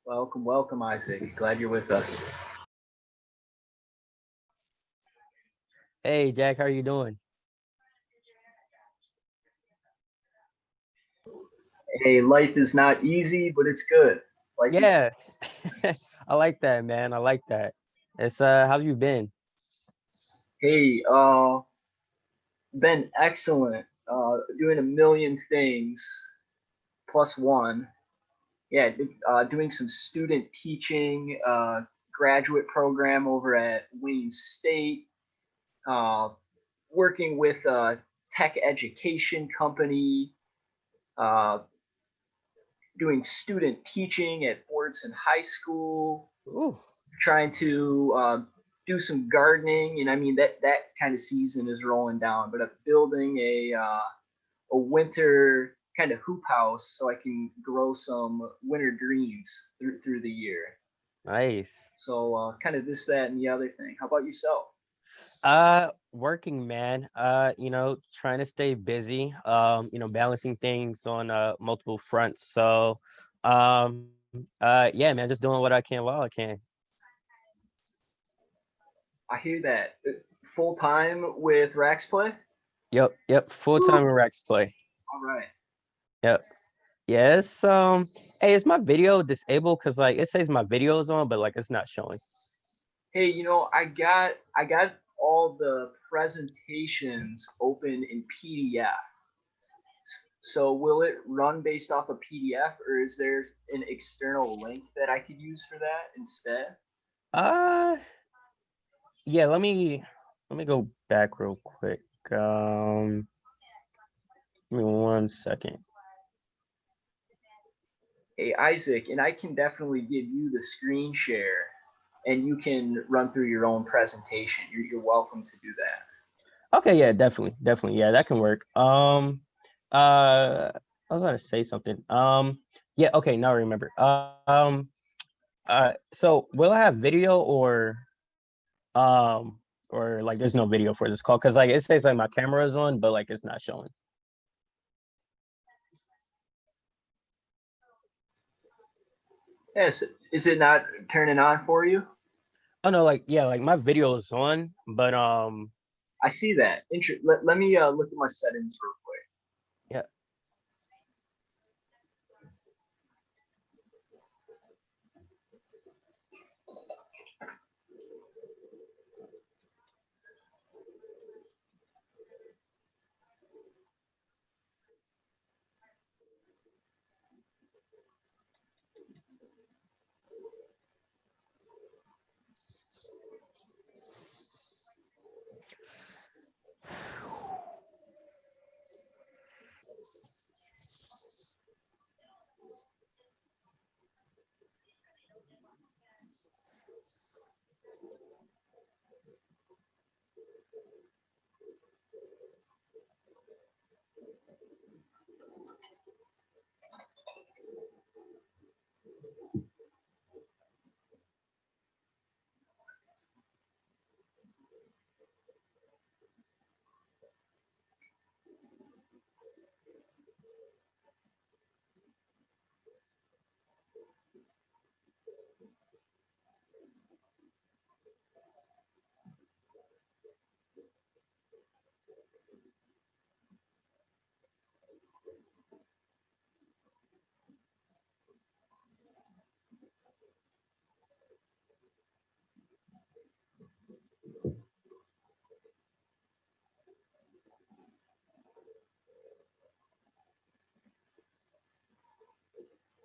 Welcome, welcome, Isaac. Glad you're with us. Hey Jack, how are you doing? Hey, life is not easy, but it's good. Life is. Yeah, I like that, man. I like that. It's how you been? Hey, been excellent. Doing a million things plus one. Yeah, doing some student teaching, graduate program over at Wayne State. Uh, Working with a tech education company. Uh, Doing student teaching at Fordson High School. Ooh, Trying to do some gardening, and I mean that kind of season is rolling down. But I'm building a winter kind of hoop house so I can grow some winter greens through the year. nice. So kind of this, that, and the other thing. How about yourself? Working man. Trying to stay busy. Balancing things on multiple fronts. So, yeah, man, just doing what I can while I can. I hear that. Full time with Rax Play. Yep. Full time Woo! in Rex play. All right. Yep. Yes. Hey, is my video disabled? Cause like it says my video is on, but like it's not showing. Hey, I got all the presentations open in PDF. So will it run based off a PDF, or is there an external link that I could use for that instead? Uh, yeah. Let me go back real quick. Give me 1 second. Hey, Isaac, and I can definitely give you the screen share and you can run through your own presentation. You're welcome to do that. Okay, yeah, definitely. Yeah, that can work. I was gonna say something. Yeah. Okay, now I remember. So will I have video um, or like there's no video for this call? Cause like it says like my camera is on, but like it's not showing. Yes, is it not turning on for you? Oh no, like yeah, like my video is on, but I see that. Let me look at my settings real quick. yeah.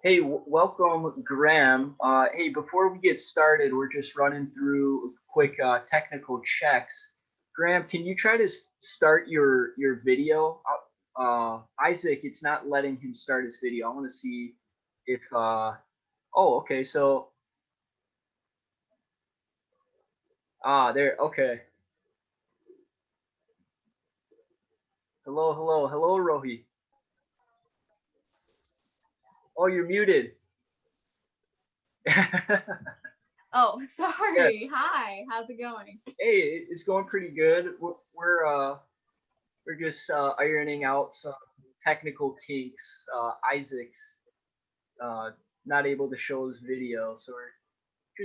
Hey, welcome, Graham. Hey, before we get started, we're just running through quick technical checks. Graham, can you try to start your video? Isaac, it's not letting him start his video. I want to see if. Oh, okay. So, there. Okay. Hello, hello, hello, Rohi. Oh, you're muted. Oh, Yeah. sorry. Hi. How's it going? Hey, it's going pretty good. We're just ironing out some technical kinks. Isaac's uh, not able to show his video, so we're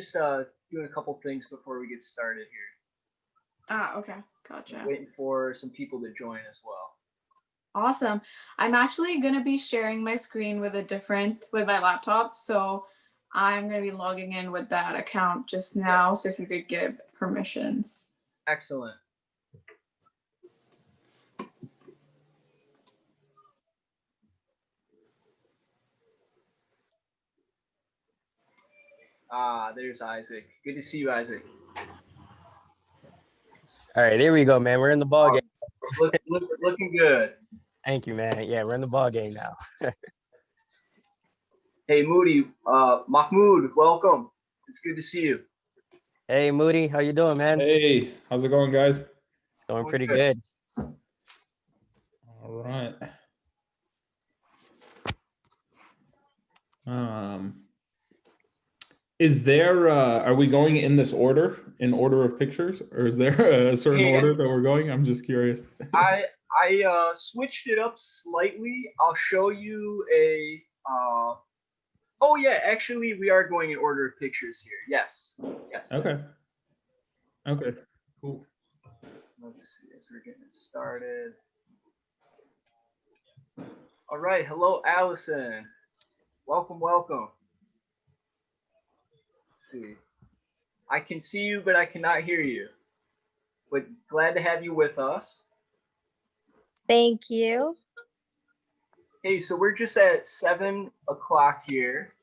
just doing a couple things before we get started here. Okay, gotcha. Waiting for some people to join as well. Awesome. I'm actually gonna be sharing my screen with my laptop, so I'm gonna be logging in with that account just now. So if you could give permissions. Excellent. There's Isaac. Good to see you, Isaac. All right, there we go, man. We're in the ball game. Looking good. Thank you, man. Yeah, we're in the ball game now. Hey, Moody, Mahmoud, welcome. It's good to see you. Hey, Moody, how you doing, man? Hey, how's it going, guys? It's going pretty good. All right. Is there, are we going in this order, in order of pictures, or is there a certain order that we're going? I'm just curious. I switched it up slightly. I'll show you a, oh yeah, actually we are going in order of pictures here. Yes. Okay. Okay, cool. Let's see as we're getting started. All right, hello, Allison. Welcome. Let's see. I can see you, but I cannot hear you. But glad to have you with us. Thank you. Hey, so we're just at 7 o'clock here,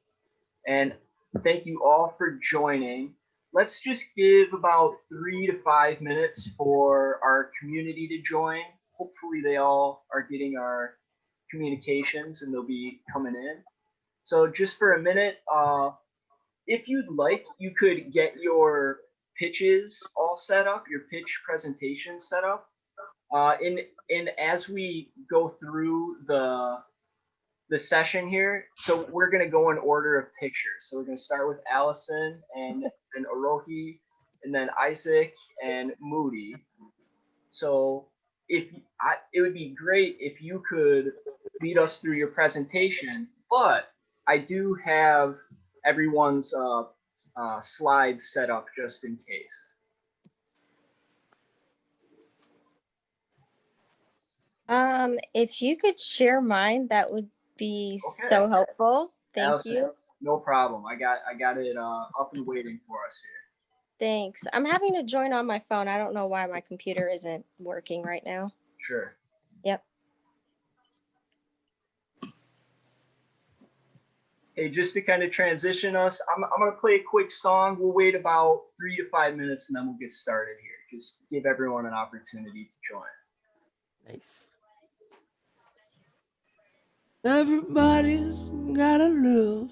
and thank you all for joining. Let's just give about 3 to 5 minutes for our community to join. Hopefully they all are getting our communications and they'll be coming in. So just for a minute, if you'd like, you could get your pitches all set up, your pitch presentation set up. And as we go through the session here, so we're going to go in order of pictures. So we're going to start with Allison and then Orohi and then Isaac and Moody. So it would be great if you could lead us through your presentation, but I do have everyone's slides set up just in case. If you could share mine, that would be so helpful. Thank Allison, you. No problem. I got it up and waiting for us here. Thanks. I'm having to join on my phone. I don't know why my computer isn't working right now. Sure. Yep. Hey, just to kind of transition us, I'm going to play a quick song. We'll wait about 3 to 5 minutes and then we'll get started here. Just give everyone an opportunity to join. Nice. Everybody's gotta live.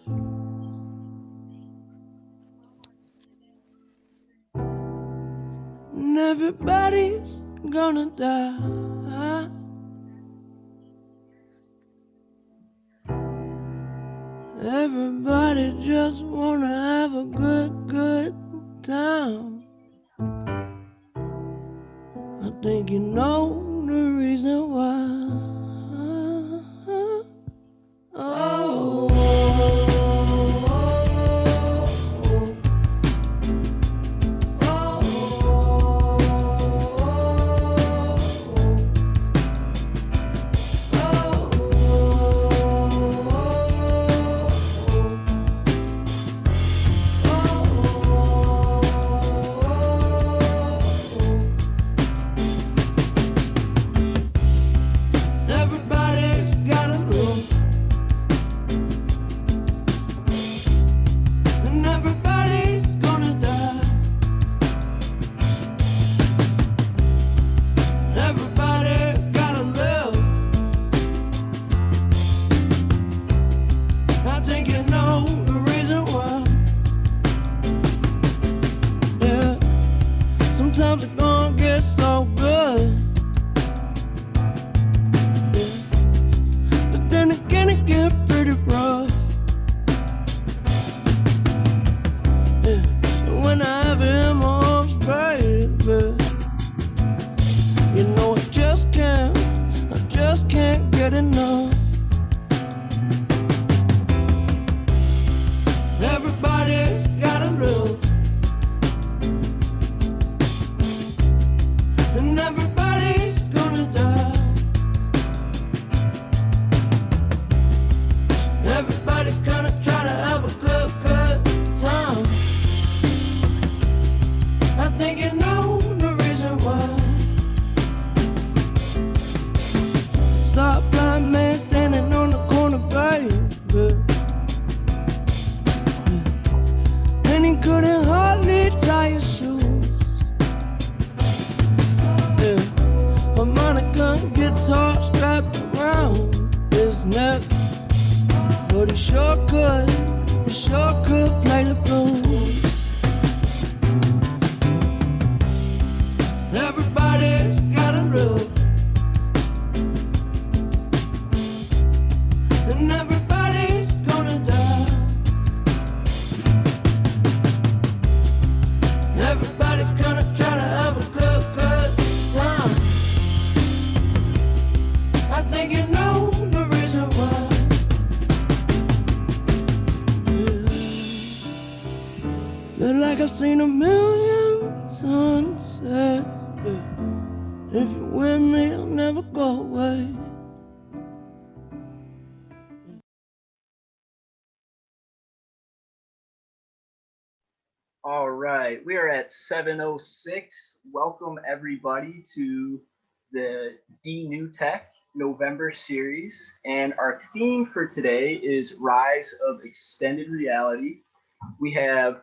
And everybody's gonna die. Everybody just wanna have a good time. I think you know the reason why. but he sure could play the blues. Everybody's gotta love, and everybody's gonna die. Everybody's gonna try to have a good time. I think you know the reason why. Yeah. Feel like I've seen a million sunsets. Yeah. If you're with me, I'll never go away. All right, we are at 7:06. Welcome everybody to the D New Tech November series. And our theme for today is Rise of Extended Reality. We have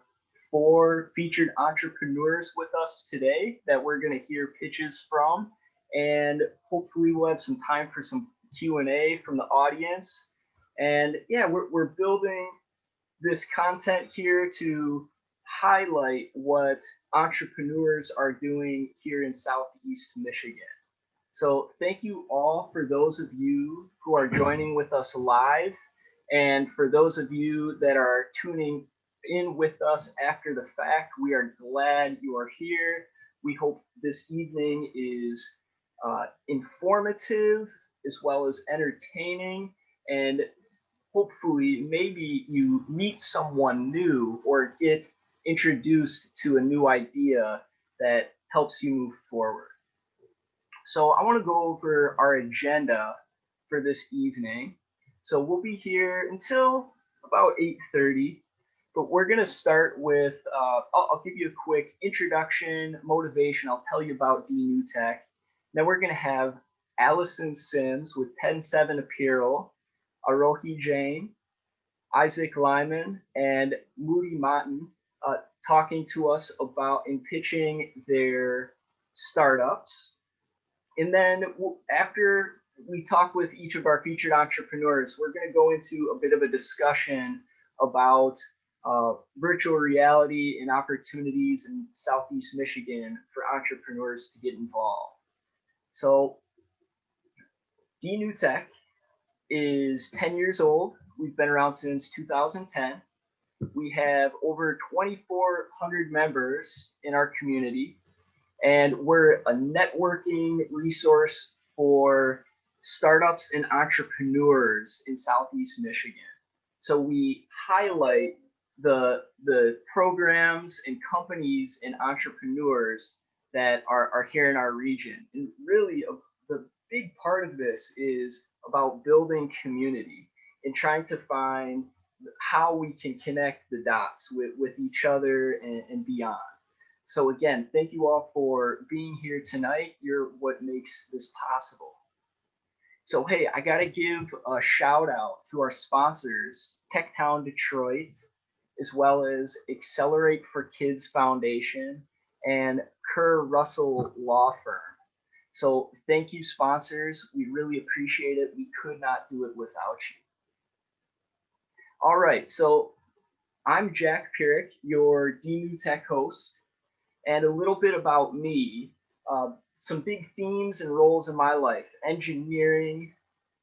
4 featured entrepreneurs with us today that we're going to hear pitches from. And hopefully we'll have some time for some Q&A from the audience. And yeah, we're building this content here to highlight what entrepreneurs are doing here in Southeast Michigan. So thank you all for those of you who are joining with us live, and for those of you that are tuning in with us after the fact. We are glad you are here. We hope this evening is informative as well as entertaining, and hopefully maybe you meet someone new or get introduced to a new idea that helps you move forward. So I want to go over our agenda for this evening. So we'll be here until about 8:30, but we're going to start with, I'll give you a quick introduction, motivation. I'll tell you about D New Tech. Then we're going to have Allison Sims with 10-7 Apparel, Arohi Jain, Isaac Lyman, and Moody Martin talking to us about and pitching their startups. And then after we talk with each of our featured entrepreneurs, we're going to go into a bit of a discussion about virtual reality and opportunities in Southeast Michigan for entrepreneurs to get involved. So D New Tech is 10 years old. We've been around since 2010. We have over 2,400 members in our community, and we're a networking resource for startups and entrepreneurs in Southeast Michigan. So we highlight the programs and companies and entrepreneurs that are here in our region. And really, the big part of this is about building community and trying to find how we can connect the dots with each other and beyond. So again, thank you all for being here tonight. You're what makes this possible. So hey, I gotta give a shout out to our sponsors, TechTown Detroit, as well as Accelerate for Kids Foundation and Kerr Russell Law Firm. So thank you, sponsors. We really appreciate it. We could not do it without you. All right, so I'm Jack Pierick, your D New Tech host, and a little bit about me. Some big themes and roles in my life: engineering,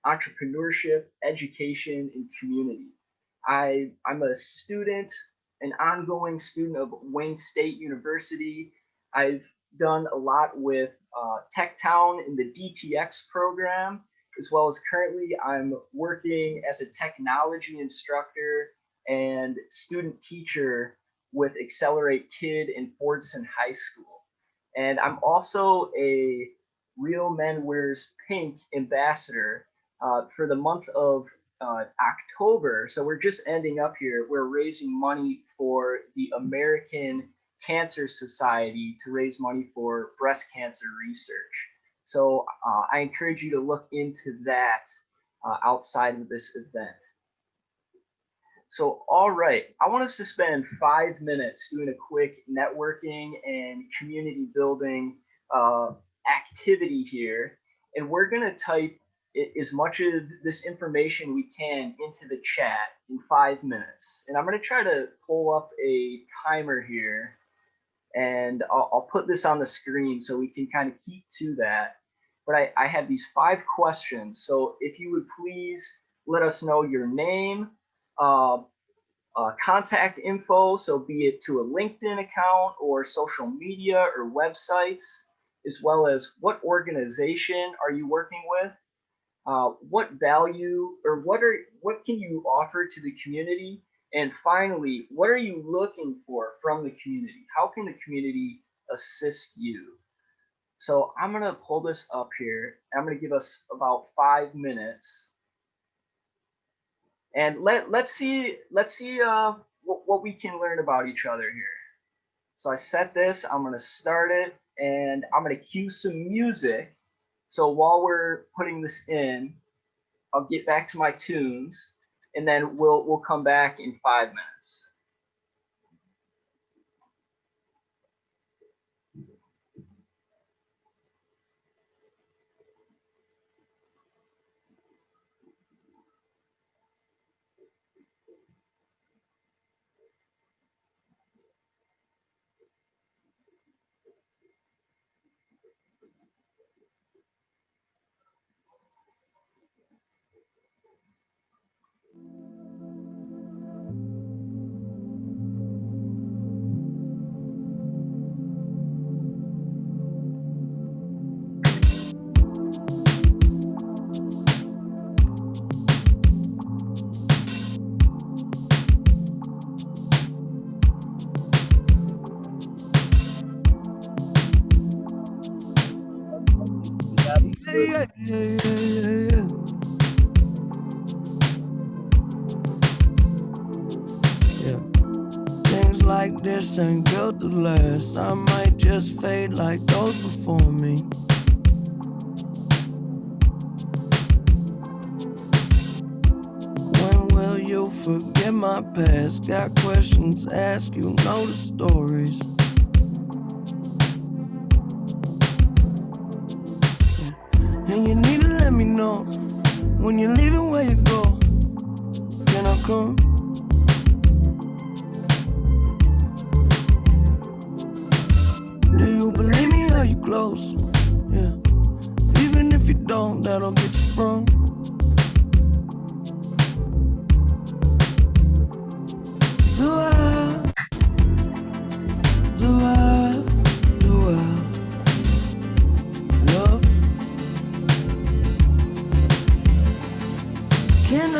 entrepreneurship, education, and community. I'm a student, an ongoing student of Wayne State University. I've done a lot with TechTown in the DTX program, as well as currently I'm working as a technology instructor and student teacher with Accelerate Kid in Fordson High School. And I'm also a Real Men Wears Pink ambassador for the month of October. So we're just ending up here. We're raising money for the American Cancer Society to raise money for breast cancer research. So I encourage you to look into that outside of this event. So, all right, I want us to spend 5 minutes doing a quick networking and community building activity here. And we're gonna type as much of this information we can into the chat in 5 minutes. And I'm going to try to pull up a timer here, and I'll put this on the screen so we can kind of keep to that. But I have these 5 questions. So if you would please let us know your name, contact info, so be it to a LinkedIn account or social media or websites, as well as what organization are you working with, what value or what can you offer to the community, and finally, what are you looking for from the community? How can the community assist you? So I'm gonna pull this up here. I'm gonna give us about 5 minutes. And let's see what we can learn about each other here. So I set this, I'm gonna start it, and I'm gonna cue some music. So while we're putting this in, I'll get back to my tunes, and then we'll come back in 5 minutes. Yeah. Things like this ain't built to last. I might just fade like those before me. When will you forget my past? Got questions, ask, you know the stories. And you need to let me know when you're leaving, where you go. Can I come? Do you believe me? Are you close? Yeah. Even if you don't, that'll get you sprung. Do I? Love? Can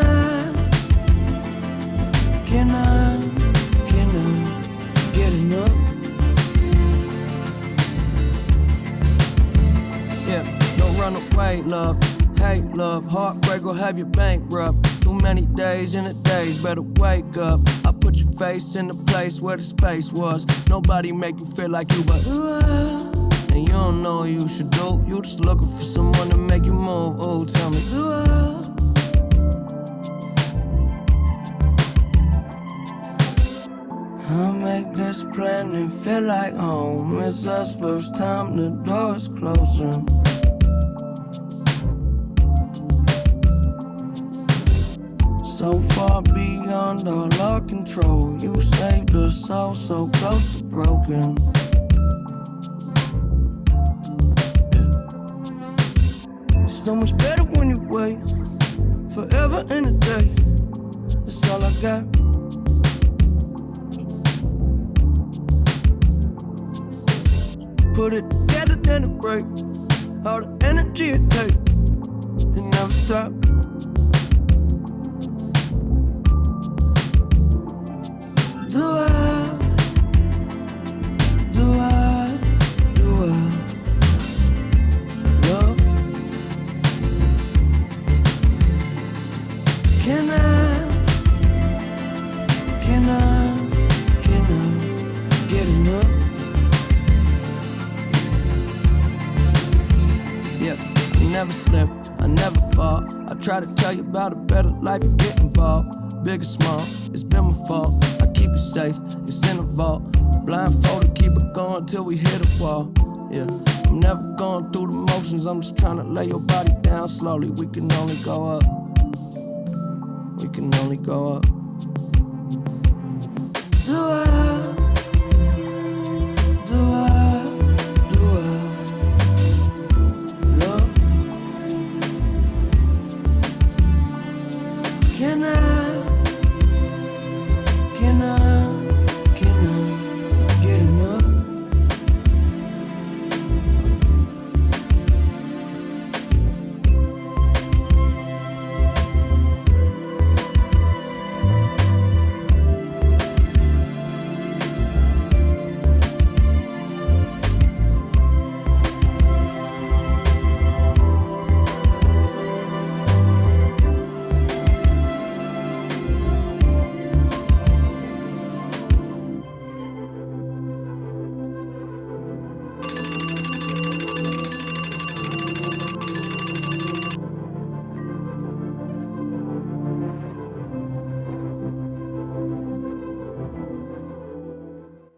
I get enough? Yeah, don't run away, love. Hate, love, heartbreak will have you bankrupt. Too many days in a days, better wake up. I put your face in the place where the space was. Nobody make you feel like you, but and you don't know what you should do. You just looking for someone to make you move. Oh, tell me, I'll make this plan and feel like home. It's us first time, the door's closing. So far beyond all our control. You saved us all so close to broken. It's so much better when you wait. Forever in a day. That's all I got. Put it together, then it break. All the energy it takes. It never stop. Do I love? Can I get enough? Yeah, I never slip, I never fall. I try to tell you about a better life, you get involved. Big or small, it's been my fault. I keep it safe, it's in a vault. Blindfolded, keep it going till we hit a wall. Yeah, I'm never going through the motions, I'm just trying to lay your body down slowly. We can only go up. We can only go up. Do I? Love? Can I get enough?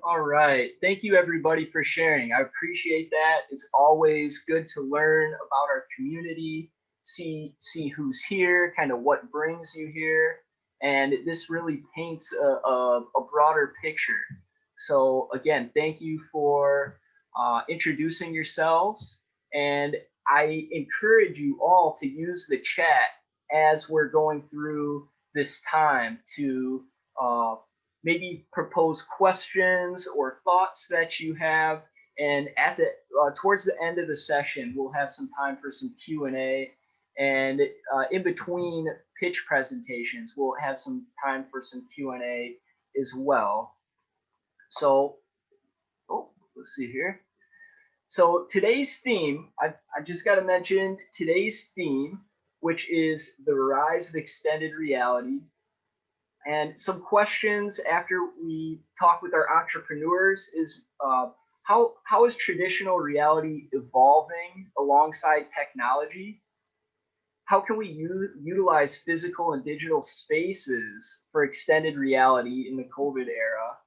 All right. Thank you, everybody, for sharing. I appreciate that. It's always good to learn about our community, see who's here, kind of what brings you here. And this really paints a broader picture. So again, thank you for introducing yourselves. And I encourage you all to use the chat as we're going through this time to maybe propose questions or thoughts that you have. And at the towards the end of the session, we'll have some time for some Q&A. And in between pitch presentations, we'll have some time for some Q&A as well. So, let's see here. So today's theme, I just got to mention today's theme, which is the rise of extended reality. And some questions after we talk with our entrepreneurs is how is traditional reality evolving alongside technology? How can we utilize physical and digital spaces for extended reality in the COVID era?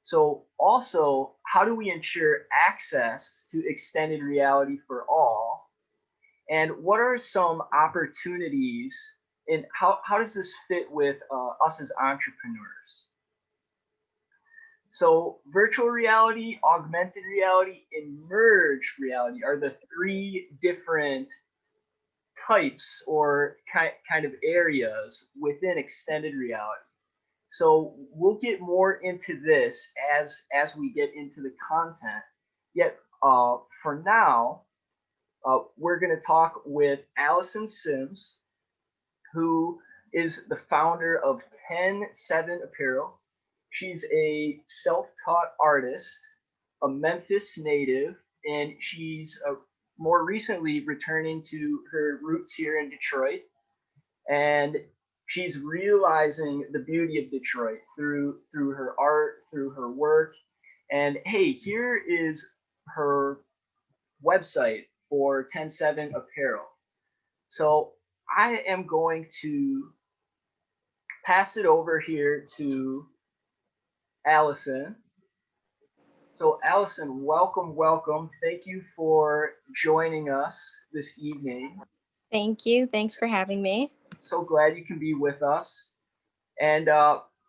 So also, how do we ensure access to extended reality for all? And what are some opportunities, and how does this fit with us as entrepreneurs? So virtual reality, augmented reality, and merged reality are the three different types or kind of areas within extended reality. So we'll get more into this as we get into the content. Yet for now, we're going to talk with Allison Sims, who is the founder of 10-7 Apparel. She's a self-taught artist, a Memphis native, and she's more recently returning to her roots here in Detroit. And she's realizing the beauty of Detroit through her art, through her work. And hey, here is her website for 10-7 Apparel. So I am going to pass it over here to Allison. So Allison, welcome. Thank you for joining us this evening. Thank you. Thanks for having me. So glad you can be with us. And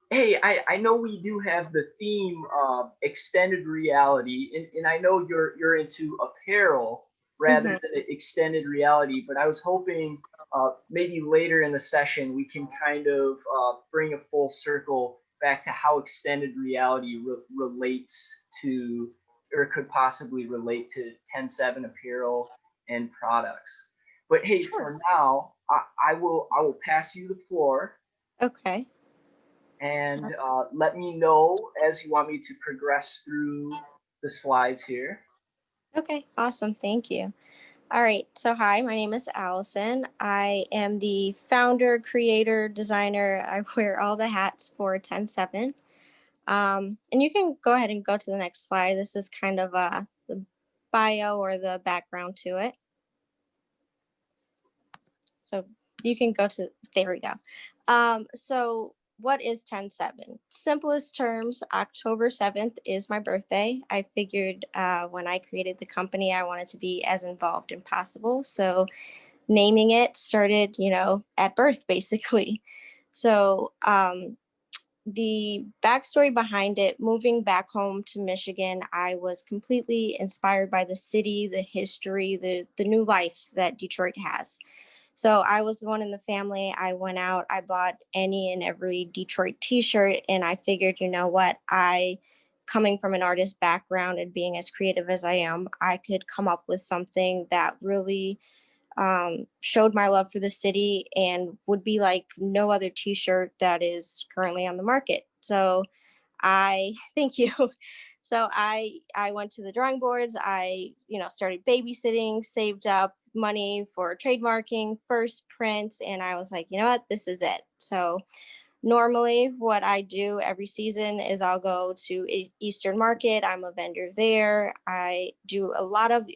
hey, I know we do have the theme of extended reality, and I know you're into apparel rather than extended reality, but I was hoping maybe later in the session we can kind of bring a full circle back to how extended reality relates to, or could possibly relate to 10-7 Apparel and products. But hey, for now, I will pass you the floor. Okay. And let me know as you want me to progress through the slides here. Okay, awesome. Thank you. All right. So hi, my name is Allison. I am the founder, creator, designer. I wear all the hats for 10-7. And you can go ahead and go to the next slide. This is kind of the bio or the background to it. So you can go to, there we go. So what is 10/7? Simplest terms, October 7th is my birthday. I figured when I created the company, I wanted to be as involved as possible. So naming it started, at birth, basically. So the backstory behind it, moving back home to Michigan, I was completely inspired by the city, the history, the new life that Detroit has. So I was the one in the family. I went out, I bought any and every Detroit t-shirt, and I figured, you know what, coming from an artist background and being as creative as I am, I could come up with something that really showed my love for the city and would be like no other t-shirt that is currently on the market. So thank you. So I went to the drawing boards. I, started babysitting, saved up money for trademarking, first print, and I was like, you know what, this is it. So normally what I do every season is I'll go to Eastern Market. I'm a vendor there. I do a lot of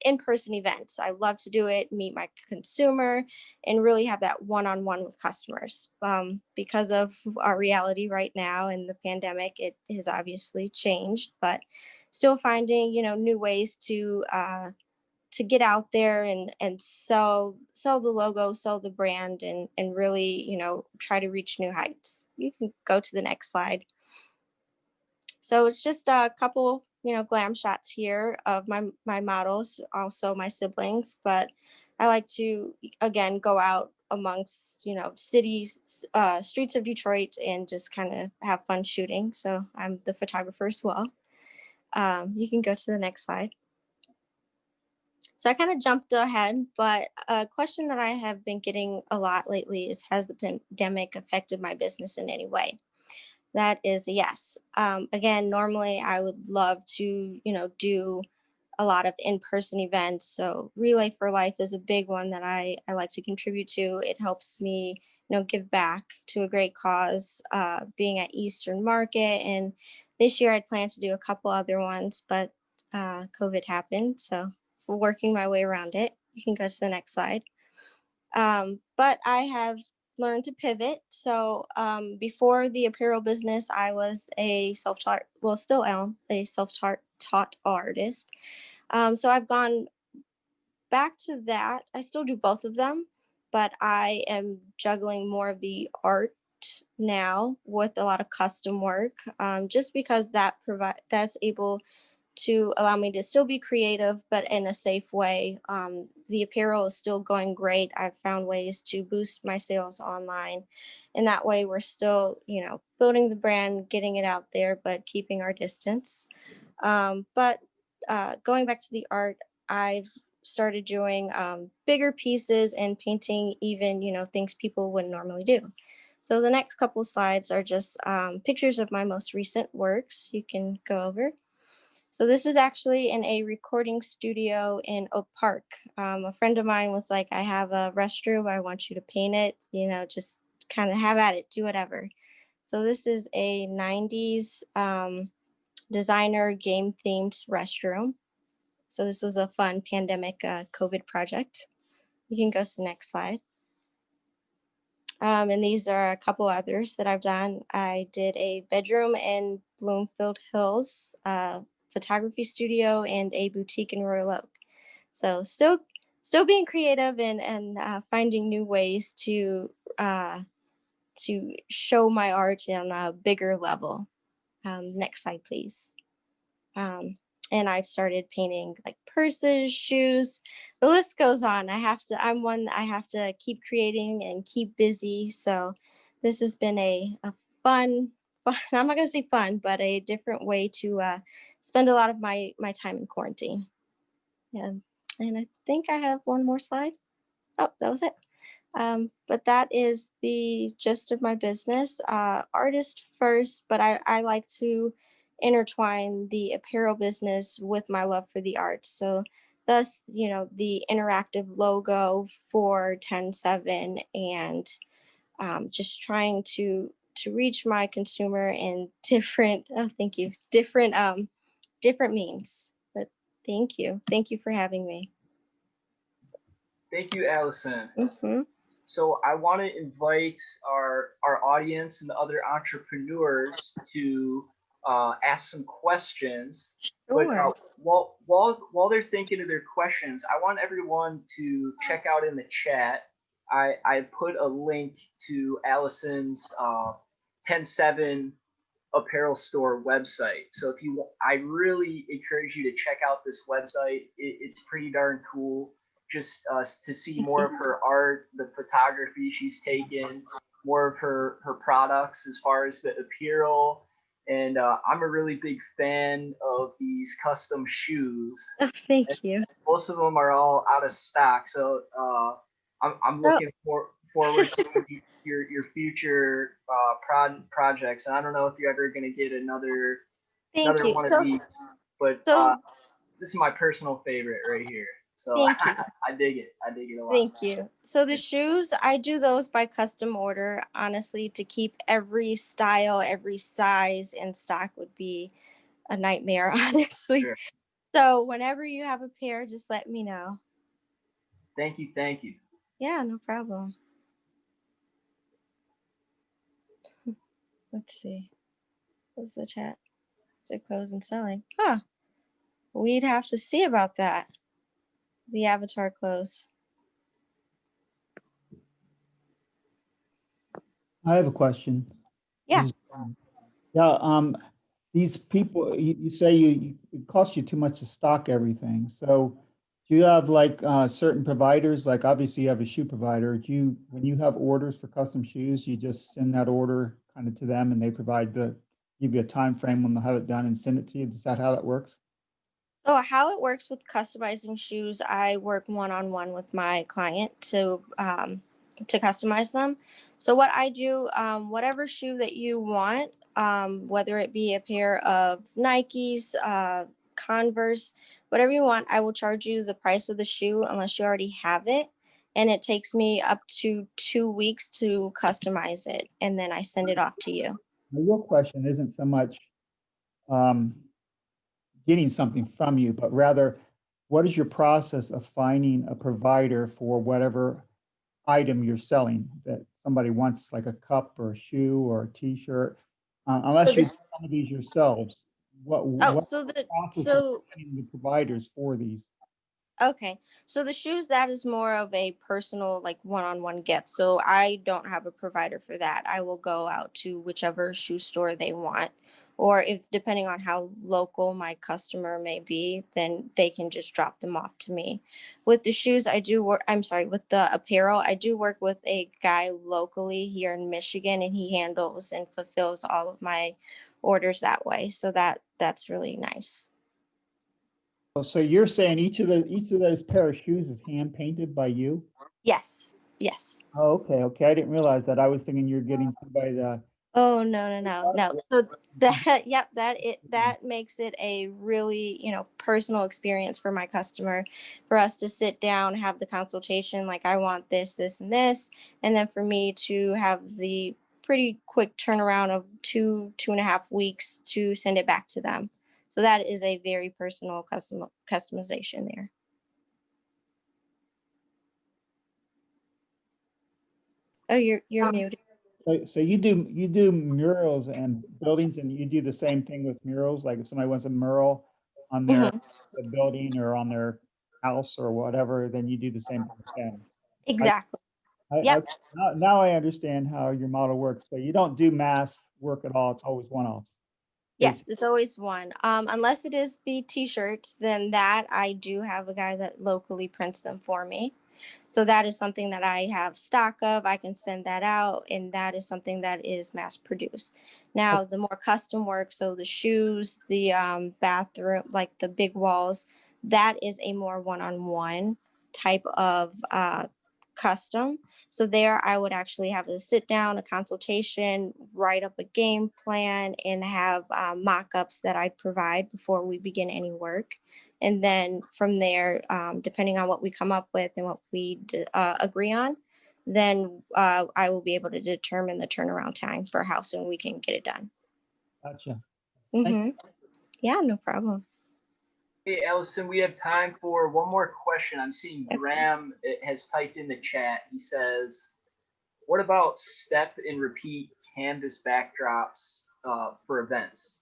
in-person events. I love to do it, meet my consumer, and really have that one-on-one with customers. Because of our reality right now and the pandemic, it has obviously changed, but still finding, new ways to get out there and sell the logo, sell the brand, and really, try to reach new heights. You can go to the next slide. So it's just a couple, glam shots here of my models, also my siblings, but I like to, again, go out amongst, cities, streets of Detroit, and just kind of have fun shooting. So I'm the photographer as well. You can go to the next slide. So I kind of jumped ahead, but a question that I have been getting a lot lately is, has the pandemic affected my business in any way? That is a yes. Again, normally I would love to, do a lot of in-person events. So Relay for Life is a big one that I like to contribute to. It helps me, give back to a great cause, being at Eastern Market. And this year I'd planned to do a couple other ones, but COVID happened. So working my way around it. You can go to the next slide. But I have learned to pivot. So before the apparel business, I was a self-taught, well, still am a self-taught artist. So I've gone back to that. I still do both of them, but I am juggling more of the art now with a lot of custom work, just because that's able to allow me to still be creative, but in a safe way. The apparel is still going great. I've found ways to boost my sales online. And that way we're still, building the brand, getting it out there, but keeping our distance. But going back to the art, I've started doing bigger pieces and painting even, things people wouldn't normally do. So the next couple slides are just pictures of my most recent works. You can go over. So this is actually in a recording studio in Oak Park. A friend of mine was like, I have a restroom. I want you to paint it, just kind of have at it, do whatever. So this is a 90s designer game themed restroom. So this was a fun pandemic COVID project. You can go to the next slide. And these are a couple others that I've done. I did a bedroom in Bloomfield Hills, photography studio, and a boutique in Royal Oak. So still being creative and finding new ways to show my art on a bigger level. Next slide, please. And I've started painting like purses, shoes. The list goes on. I'm one that I have to keep creating and keep busy. So this has been a fun, I'm not going to say fun, but a different way to spend a lot of my time in quarantine. Yeah. And I think I have one more slide. Oh, that was it. But that is the gist of my business. Artist first, but I like to intertwine the apparel business with my love for the arts. So thus, the interactive logo for 10/7 and just trying to reach my consumer in different, different means. But thank you for having me. Thank you, Allison. Mm-hmm. So I want to invite our audience and the other entrepreneurs to ask some questions. But Sure. while they're thinking of their questions, I want everyone to check out in the chat. I put a link to Allison's 10/7 apparel store website. So if you, I really encourage you to check out this website. It's pretty darn cool. Just to see more of her art, the photography she's taken, more of her products as far as the apparel. And I'm a really big fan of these custom shoes. Oh, thank you. Most of them are all out of stock. So I'm So, looking forward to your future projects. And I don't know if you're ever going to get another thank you. one of these, but So this is my personal favorite right here. So thank you. I dig it. I dig it a lot. Thank you. So the shoes, I do those by custom order. Honestly, to keep every style, every size in stock would be a nightmare, honestly. Sure. So whenever you have a pair, just let me know. Thank you. Thank you. Yeah, no problem. Let's see. What's the chat? To clothes and selling. Huh. We'd have to see about that. The avatar clothes. I have a question. Yeah. Yeah, these people, you say it costs you too much to stock everything. So do you have like certain providers, like obviously you have a shoe provider. When you have orders for custom shoes, you just send that order kind of to them and they give you a time frame when they'll have it done and send it to you? Is that how that works? So how it works with customizing shoes, I work one-on-one with my client to customize them. So what I do, whatever shoe that you want, whether it be a pair of Nikes, Converse, whatever you want, I will charge you the price of the shoe unless you already have it. And it takes me up to 2 weeks to customize it. And then I send it off to you. The real question isn't so much getting something from you, but rather, what is your process of finding a provider for whatever item you're selling that somebody wants, like a cup or a shoe or a t-shirt? Unless So you do this, some of these yourselves, oh, what so the, process of so finding the providers for these? Okay, so the shoes, that is more of a personal, like one-on-one gift. So I don't have a provider for that. I will go out to whichever shoe store they want, or if depending on how local my customer may be, then they can just drop them off to me. With the shoes, I do work, I'm sorry, with the apparel, I do work with a guy locally here in Michigan, and he handles and fulfills all of my orders that way. So that's really nice. So you're saying each of those pair of shoes is hand painted by you? Yes, yes. Oh, okay. I didn't realize that. I was thinking you're getting somebody to. Oh, no. So that, yep, that makes it a really, personal experience for my customer, for us to sit down, have the consultation, like I want this, this, and this, and then for me to have the pretty quick turnaround of 2.5 weeks to send it back to them. So that is a very personal customization there. Oh, you're muted. So you do murals and buildings, and you do the same thing with murals. Like if somebody wants a mural on their Mhm. the building or on their house or whatever, then you do the same thing with them. Exactly. I, Yep. now I understand how your model works. So you don't do mass work at all. It's always one-offs. Yes, it's always one. Unless it is the t-shirts, then that I do have a guy that locally prints them for me. So that is something that I have stock of. I can send that out, and that is something that is mass produced. Now, the more custom work, so the shoes, the bathroom, like the big walls, that is a more one-on-one type of custom. So there I would actually have to sit down, a consultation, write up a game plan, and have mock-ups that I'd provide before we begin any work. And then from there, depending on what we come up with and what we agree on, then I will be able to determine the turnaround time for how soon we can get it done. Gotcha. Mm-hmm. Yeah, no problem. Hey, Allison, we have time for one more question. I'm seeing Okay. Graham has typed in the chat. He says, What about step and repeat canvas backdrops for events?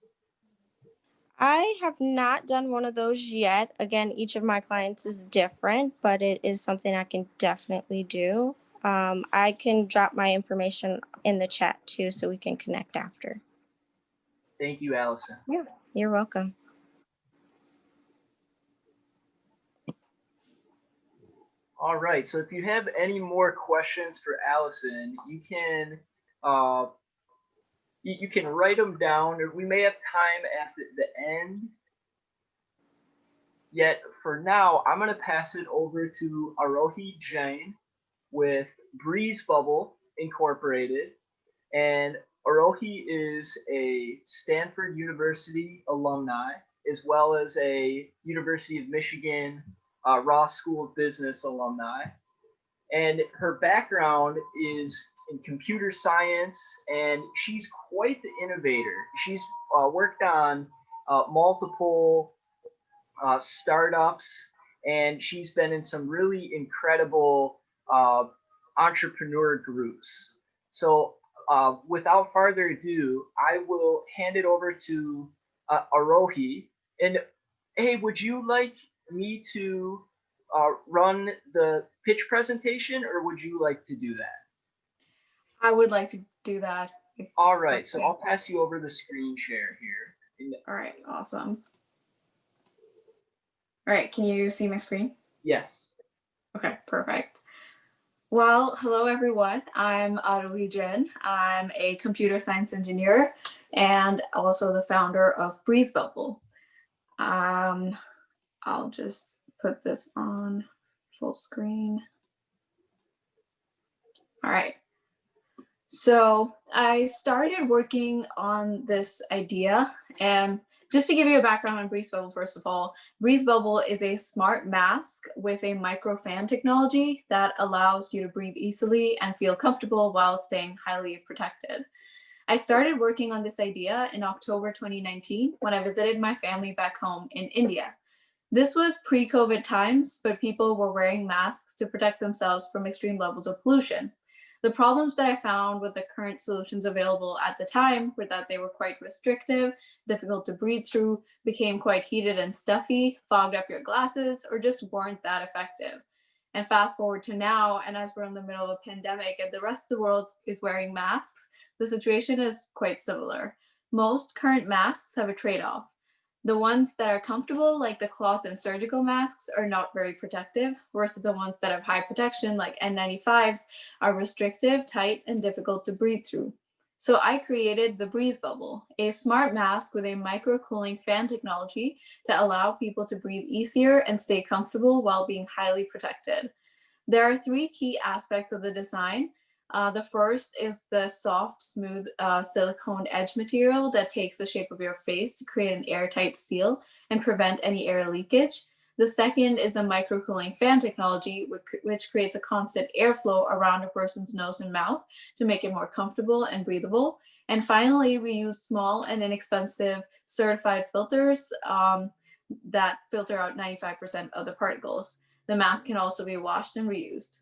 I have not done one of those yet. Again, each of my clients is different, but it is something I can definitely do. I can drop my information in the chat too, so we can connect after. Thank you, Allison. Yeah, you're welcome. All right, so if you have any more questions for Allison, you can you can write them down, or we may have time at the end. Yet for now, I'm gonna pass it over to Arohi Jain with Breeze Bubble Incorporated. And Arohi is a Stanford University alumni, as well as a University of Michigan Ross School of Business alumni. And her background is in computer science, and she's quite the innovator. She's worked on multiple startups, and she's been in some really incredible entrepreneur groups. So without further ado, I will hand it over to Arohi. And hey, would you like me to run the pitch presentation, or would you like to do that? I would like to do that. All right, so I'll pass you over the screen share here. All right, awesome. All right, can you see my screen? Yes. Okay, perfect. Well, hello everyone. I'm Arohi Jain. I'm a computer science engineer and also the founder of Breeze Bubble. I'll just put this on full screen. All right. So I started working on this idea, and just to give you a background on Breeze Bubble, first of all, Breeze Bubble is a smart mask with a micro fan technology that allows you to breathe easily and feel comfortable while staying highly protected. I started working on this idea in October 2019 when I visited my family back home in India. This was pre-COVID times, but people were wearing masks to protect themselves from extreme levels of pollution. The problems that I found with the current solutions available at the time were that they were quite restrictive, difficult to breathe through, became quite heated and stuffy, fogged up your glasses, or just weren't that effective. And fast forward to now, and as we're in the middle of a pandemic and the rest of the world is wearing masks, the situation is quite similar. Most current masks have a trade-off. The ones that are comfortable, like the cloth and surgical masks, are not very protective, versus the ones that have high protection, like N95s, are restrictive, tight, and difficult to breathe through. So I created the Breeze Bubble, a smart mask with a micro cooling fan technology to allow people to breathe easier and stay comfortable while being highly protected. There are three key aspects of the design. The first is the soft, smooth silicone edge material that takes the shape of your face to create an airtight seal and prevent any air leakage. The second is the microcooling fan technology, which creates a constant airflow around a person's nose and mouth to make it more comfortable and breathable. And finally, we use small and inexpensive certified filters that filter out 95% of the particles. The mask can also be washed and reused.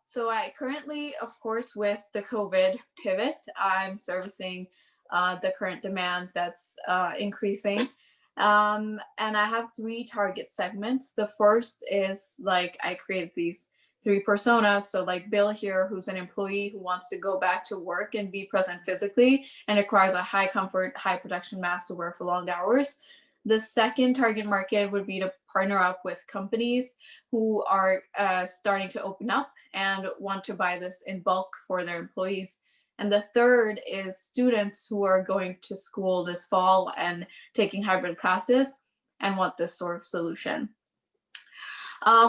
So I currently, of course, with the COVID pivot, I'm servicing the current demand that's increasing. And I have three target segments. The first is like I created these three personas. So like Bill here, who's an employee who wants to go back to work and be present physically and requires a high comfort, high protection mask to wear for long hours. The second target market would be to partner up with companies who are starting to open up and want to buy this in bulk for their employees. And the third is students who are going to school this fall and taking hybrid classes and want this sort of solution.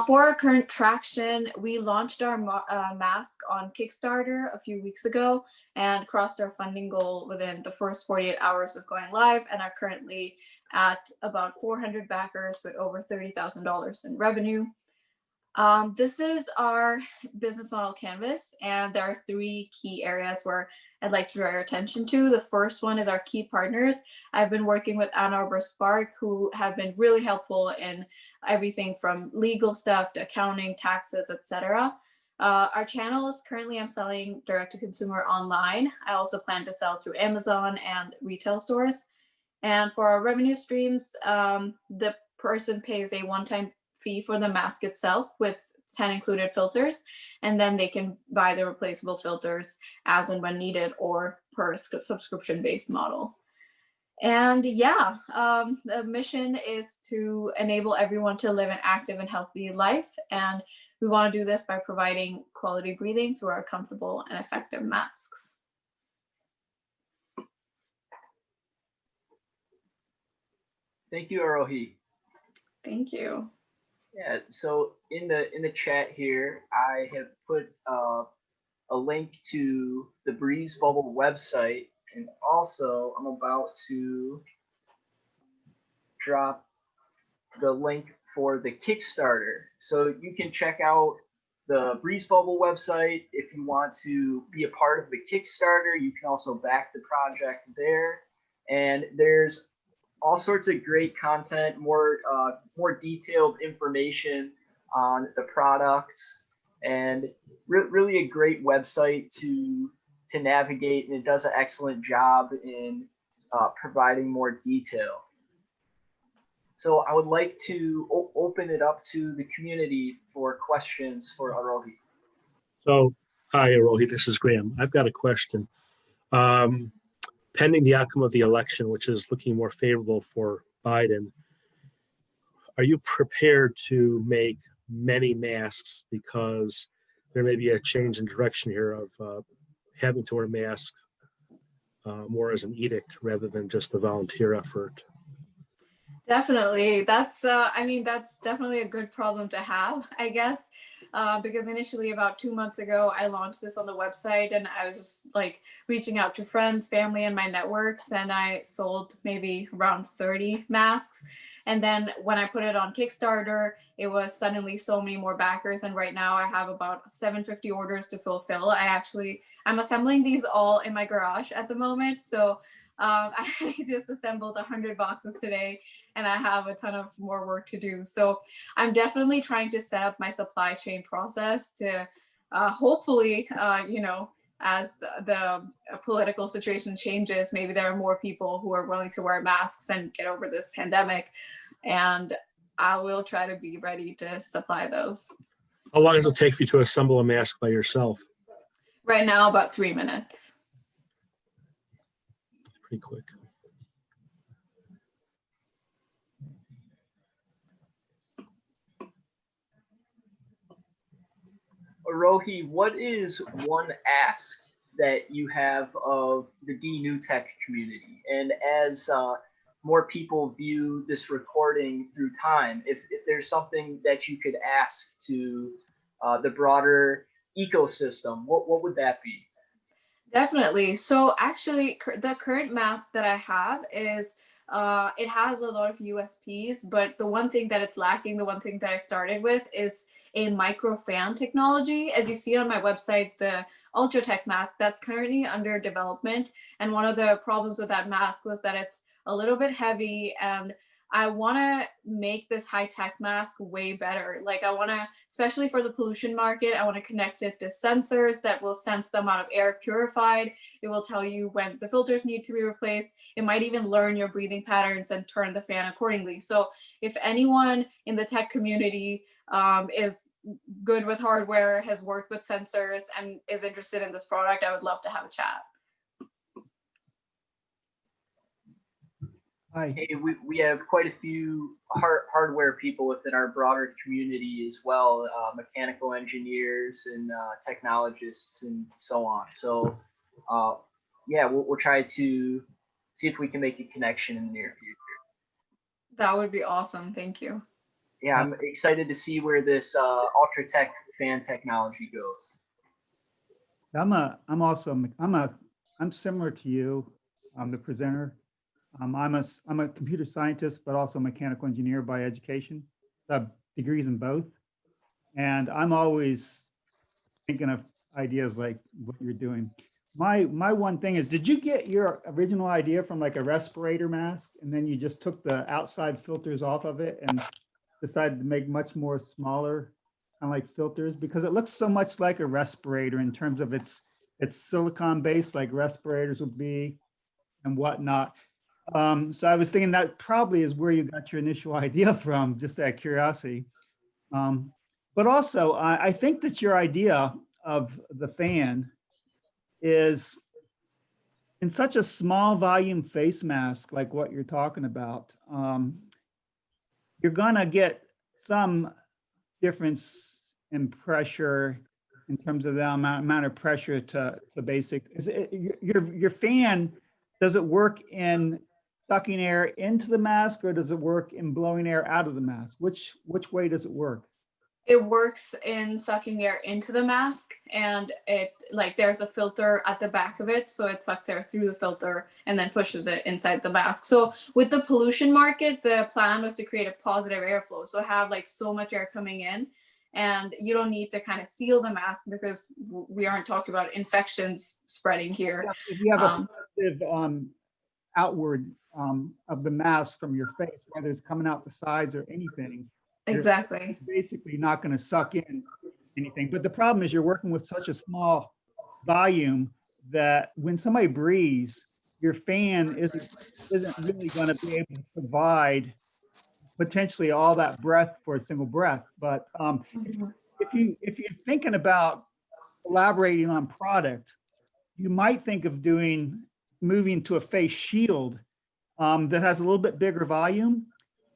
For our current traction, we launched our mask on Kickstarter a few weeks ago and crossed our funding goal within the first 48 hours of going live, and are currently at about 400 backers with over $30,000 in revenue. This is our business model canvas, and there are three key areas where I'd like to draw your attention to. The first one is our key partners. I've been working with Ann Arbor Spark, who have been really helpful in everything from legal stuff to accounting, taxes, etc. Our channels currently I'm selling direct to consumer online. I also plan to sell through Amazon and retail stores. And for our revenue streams, the person pays a one-time fee for the mask itself with 10 included filters, and then they can buy the replaceable filters as and when needed or per subscription-based model. And yeah, the mission is to enable everyone to live an active and healthy life. And we want to do this by providing quality breathing through our comfortable and effective masks. Thank you, Arohi. Thank you. Yeah, so in the chat here, I have put a link to the Breeze Bubble website, and also I'm about to drop the link for the Kickstarter. So you can check out the Breeze Bubble website if you want to be a part of the Kickstarter. You can also back the project there, and there's all sorts of great content, more detailed information on the products, and really a great website to navigate, and it does an excellent job in providing more detail. So I would like to open it up to the community for questions for Arohi. So, hi, Arohi, this is Graham. I've got a question. Pending the outcome of the election, which is looking more favorable for Biden, are you prepared to make many masks, because there may be a change in direction here of having to wear a mask more as an edict rather than just a volunteer effort? Definitely. That's, I mean, that's definitely a good problem to have, I guess, because initially about 2 months ago, I launched this on the website, and I was just like reaching out to friends, family, and my networks, and I sold maybe around 30 masks. And then when I put it on Kickstarter, it was suddenly so many more backers. And right now I have about 750 orders to fulfill. I'm assembling these all in my garage at the moment. So I just assembled 100 boxes today, and I have a ton of more work to do. So I'm definitely trying to set up my supply chain process to hopefully, you know, as the political situation changes, maybe there are more people who are willing to wear masks and get over this pandemic. And I will try to be ready to supply those. How long does it take for you to assemble a mask by yourself? Right now, about 3 minutes. Pretty quick. Arohi, what is one ask that you have of the D Tech community? And as more people view this recording through time, if there's something that you could ask to the broader ecosystem, what would that be? Definitely. So actually, the current mask that I have is, it has a lot of USPs, but the one thing that it's lacking, the one thing that I started with is a micro fan technology. As you see on my website, the Ultratech mask, that's currently under development. And one of the problems with that mask was that it's a little bit heavy, and I want to make this high-tech mask way better. Like, I want to, especially for the pollution market, I want to connect it to sensors that will sense the amount of air purified. It will tell you when the filters need to be replaced. It might even learn your breathing patterns and turn the fan accordingly. So if anyone in the tech community is good with hardware, has worked with sensors, and is interested in this product, I would love to have a chat. Hi. Hey, we have quite a few hardware people within our broader community as well, mechanical engineers and technologists and so on. So yeah, we'll try to see if we can make a connection in the near future. That would be awesome. Thank you. Yeah, I'm excited to see where this Ultratech fan technology goes. I'm similar to you. I'm the presenter. I'm a computer scientist, but also a mechanical engineer by education. I have degrees in both. And I'm always thinking of ideas like what you're doing. My one thing is, did you get your original idea from like a respirator mask, and then you just took the outside filters off of it and decided to make much more smaller kind of like filters, because it looks so much like a respirator in terms of it's silicone based like respirators would be and whatnot. So I was thinking that probably is where you got your initial idea from, just out of curiosity. But also, I think that your idea of the fan is in such a small volume face mask, like what you're talking about. You're gonna get some difference in pressure in terms of the amount of pressure to basic. Is it, your fan, does it work in sucking air into the mask, or does it work in blowing air out of the mask? Which way does it work? It works in sucking air into the mask, and it like there's a filter at the back of it, so it sucks air through the filter and then pushes it inside the mask. So with the pollution market, the plan was to create a positive airflow, so have like so much air coming in, and you don't need to kind of seal the mask because we aren't talking about infections spreading here. If you have a positive outward of the mask from your face, whether it's coming out the sides or anything, Exactly. basically not going to suck in anything. But the problem is you're working with such a small volume that when somebody breathes, your fan isn't really going to be able to provide potentially all that breath for a single breath. But if you're thinking about collaborating on product, you might think of moving to a face shield that has a little bit bigger volume,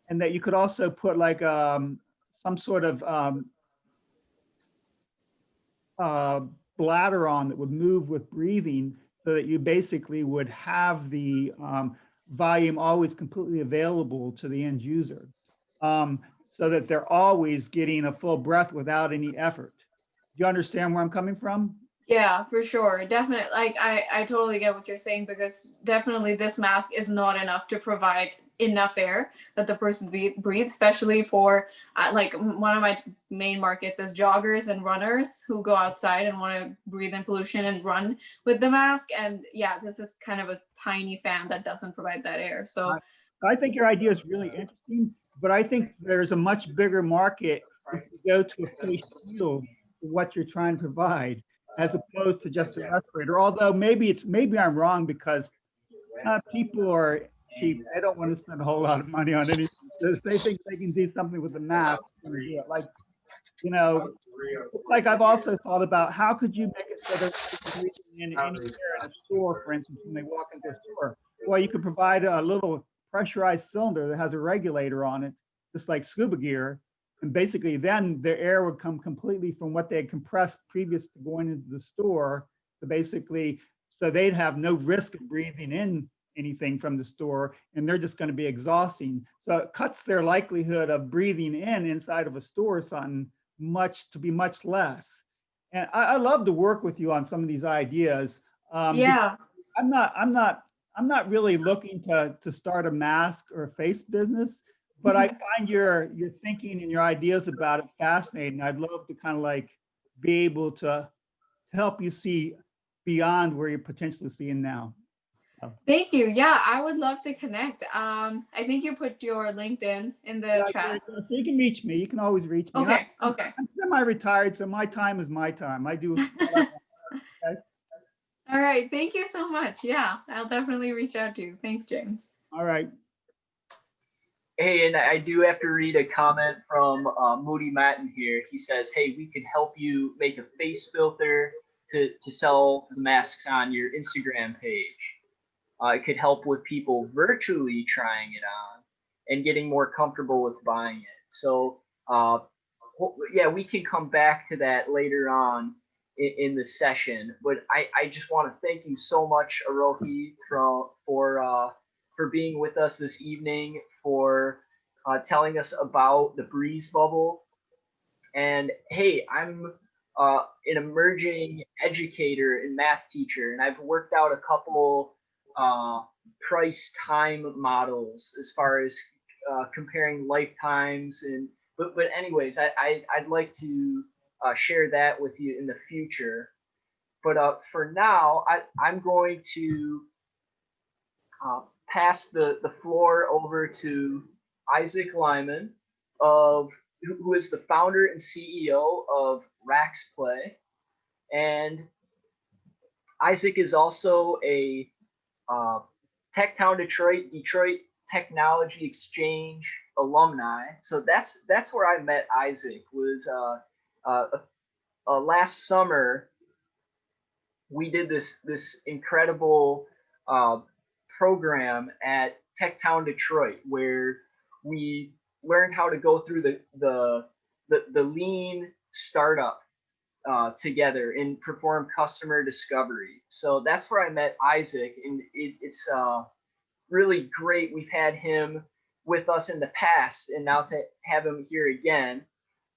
and that you could also put like some sort of bladder on that would move with breathing, so that you basically would have the volume always completely available to the end user, so that they're always getting a full breath without any effort. Do you understand where I'm coming from? Yeah, for sure. Definitely. Like I totally get what you're saying, because definitely this mask is not enough to provide enough air that the person breathes, especially for like one of my main markets is joggers and runners who go outside and want to breathe in pollution and run with the mask. And yeah, this is kind of a tiny fan that doesn't provide that air. So I think your idea is really interesting, but I think there's a much bigger market if you go to a face shield for what you're trying to provide, as opposed to just a respirator. Although maybe I'm wrong, because people are cheap. They don't want to spend a whole lot of money on anything. So if they think they can do something with the mask, like, you know, like I've also thought about how could you make it so that they can breathe in anywhere in a store, for instance, when they walk into a store. Well, you could provide a little pressurized cylinder that has a regulator on it, just like scuba gear. And basically then the air would come completely from what they had compressed previous to going into the store to basically, so they'd have no risk of breathing in anything from the store, and they're just going to be exhausting. So it cuts their likelihood of breathing in inside of a store or something much less. And I love to work with you on some of these ideas. yeah. I'm not really looking to start a mask or a face business, but I find your thinking and your ideas about it fascinating. I'd love to kind of like be able to help you see beyond where you're potentially seeing now. Thank you. Yeah, I would love to connect. I think you put your LinkedIn in the chat. So you can reach me. You can always reach me. Okay. I'm semi-retired, so my time is my time. I do. Okay? All right. Thank you so much. Yeah, I'll definitely reach out to you. Thanks, James. All right. Hey, and I do have to read a comment from Moody Matten here. He says, hey, we can help you make a face filter to sell the masks on your Instagram page. It could help with people virtually trying it on and getting more comfortable with buying it. So yeah, we can come back to that later on in the session. But I just want to thank you so much, Arohi, for being with us this evening, for telling us about the Breeze Bubble. And hey, I'm an emerging educator and math teacher, and I've worked out a couple price time models as far as comparing lifetimes. And but anyways, I'd like to share that with you in the future. But for now, I'm going to pass the floor over to Isaac Lyman of who is the founder and CEO of Rax Play. And Isaac is also a Techtown Detroit Technology Exchange alumni. So that's where I met Isaac. Was last summer we did this incredible program at Techtown Detroit where we learned how to go through the lean startup together and perform customer discovery. So that's where I met Isaac, and it's really great. We've had him with us in the past, and now to have him here again.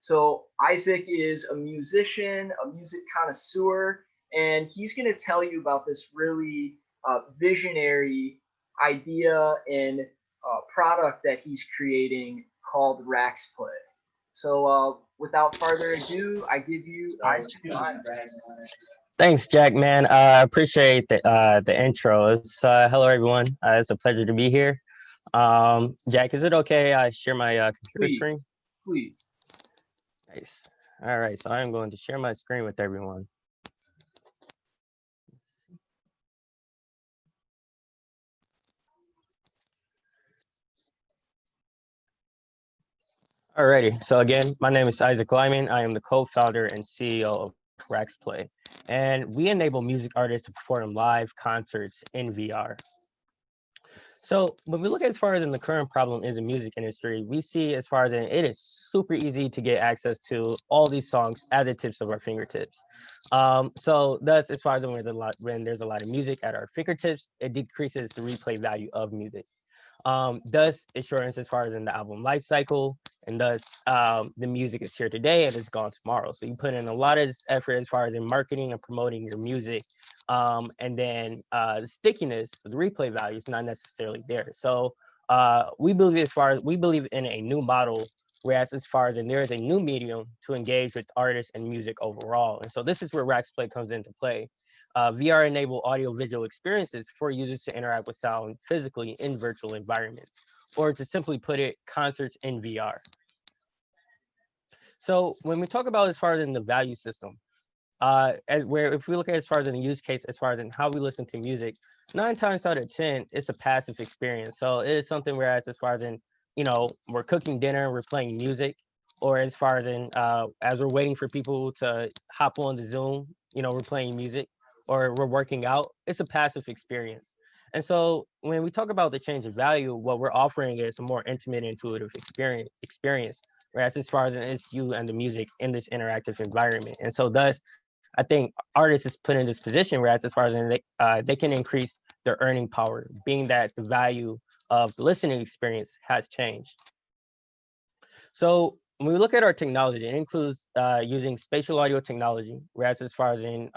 So Isaac is a musician, a music connoisseur, and he's going to tell you about this really visionary idea and product that he's creating called Rax Play. So without further ado, I give you Isaac. Thanks, Jack, man. I appreciate the intro. It's hello, everyone. It's a pleasure to be here. Jack, is it okay I share my computer screen? Please. Nice. All right, so I'm going to share my screen with everyone. Alrighty, so again, my name is Isaac Lyman. I am the co-founder and CEO of Rax Play, and we enable music artists to perform live concerts in VR. So when we look at as far as in the current problem in the music industry, we see as far as in it is super easy to get access to all these songs at the tips of our fingertips. So thus, as far as when there's a lot of music at our fingertips, it decreases the replay value of music. Thus, it shortens as far as in the album life cycle, and thus the music is here today and it's gone tomorrow. So you put in a lot of effort as far as in marketing and promoting your music, and then the stickiness, the replay value is not necessarily there. So we believe in a new model, whereas as far as in there is a new medium to engage with artists and music overall. And so this is where Rax Play comes into play. VR-enabled audio-visual experiences for users to interact with sound physically in virtual environments, or to simply put it, concerts in VR. So when we talk about as far as in the value system, if we look at as far as in the use case, as far as in how we listen to music, 9 times out of 10, it's a passive experience. So it is something whereas as far as in, we're cooking dinner, we're playing music, or as far as in, as we're waiting for people to hop on the Zoom, we're playing music, or we're working out, it's a passive experience. And so when we talk about the change of value, what we're offering is a more intimate, intuitive experience, whereas as far as it's you and the music in this interactive environment. And so thus, I think artists is put in this position, whereas as far as they can increase their earning power, being that the value of the listening experience has changed. So when we look at our technology, it includes using spatial audio technology, whereas as far as in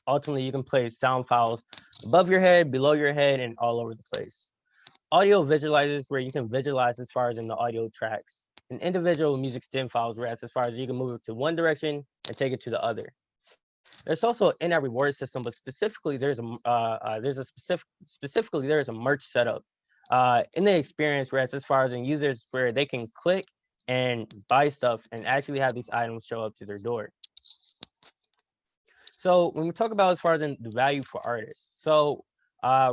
ultimately you can play sound files above your head, below your head, and all over the place. Audio visualizers, where you can visualize as far as in the audio tracks, and individual music stem files, whereas as far as you can move it to one direction and take it to the other. There's also an in-app reward system, but specifically there's a merch setup in the experience, whereas as far as in users where they can click and buy stuff and actually have these items show up to their door. So when we talk about as far as in the value for artists, so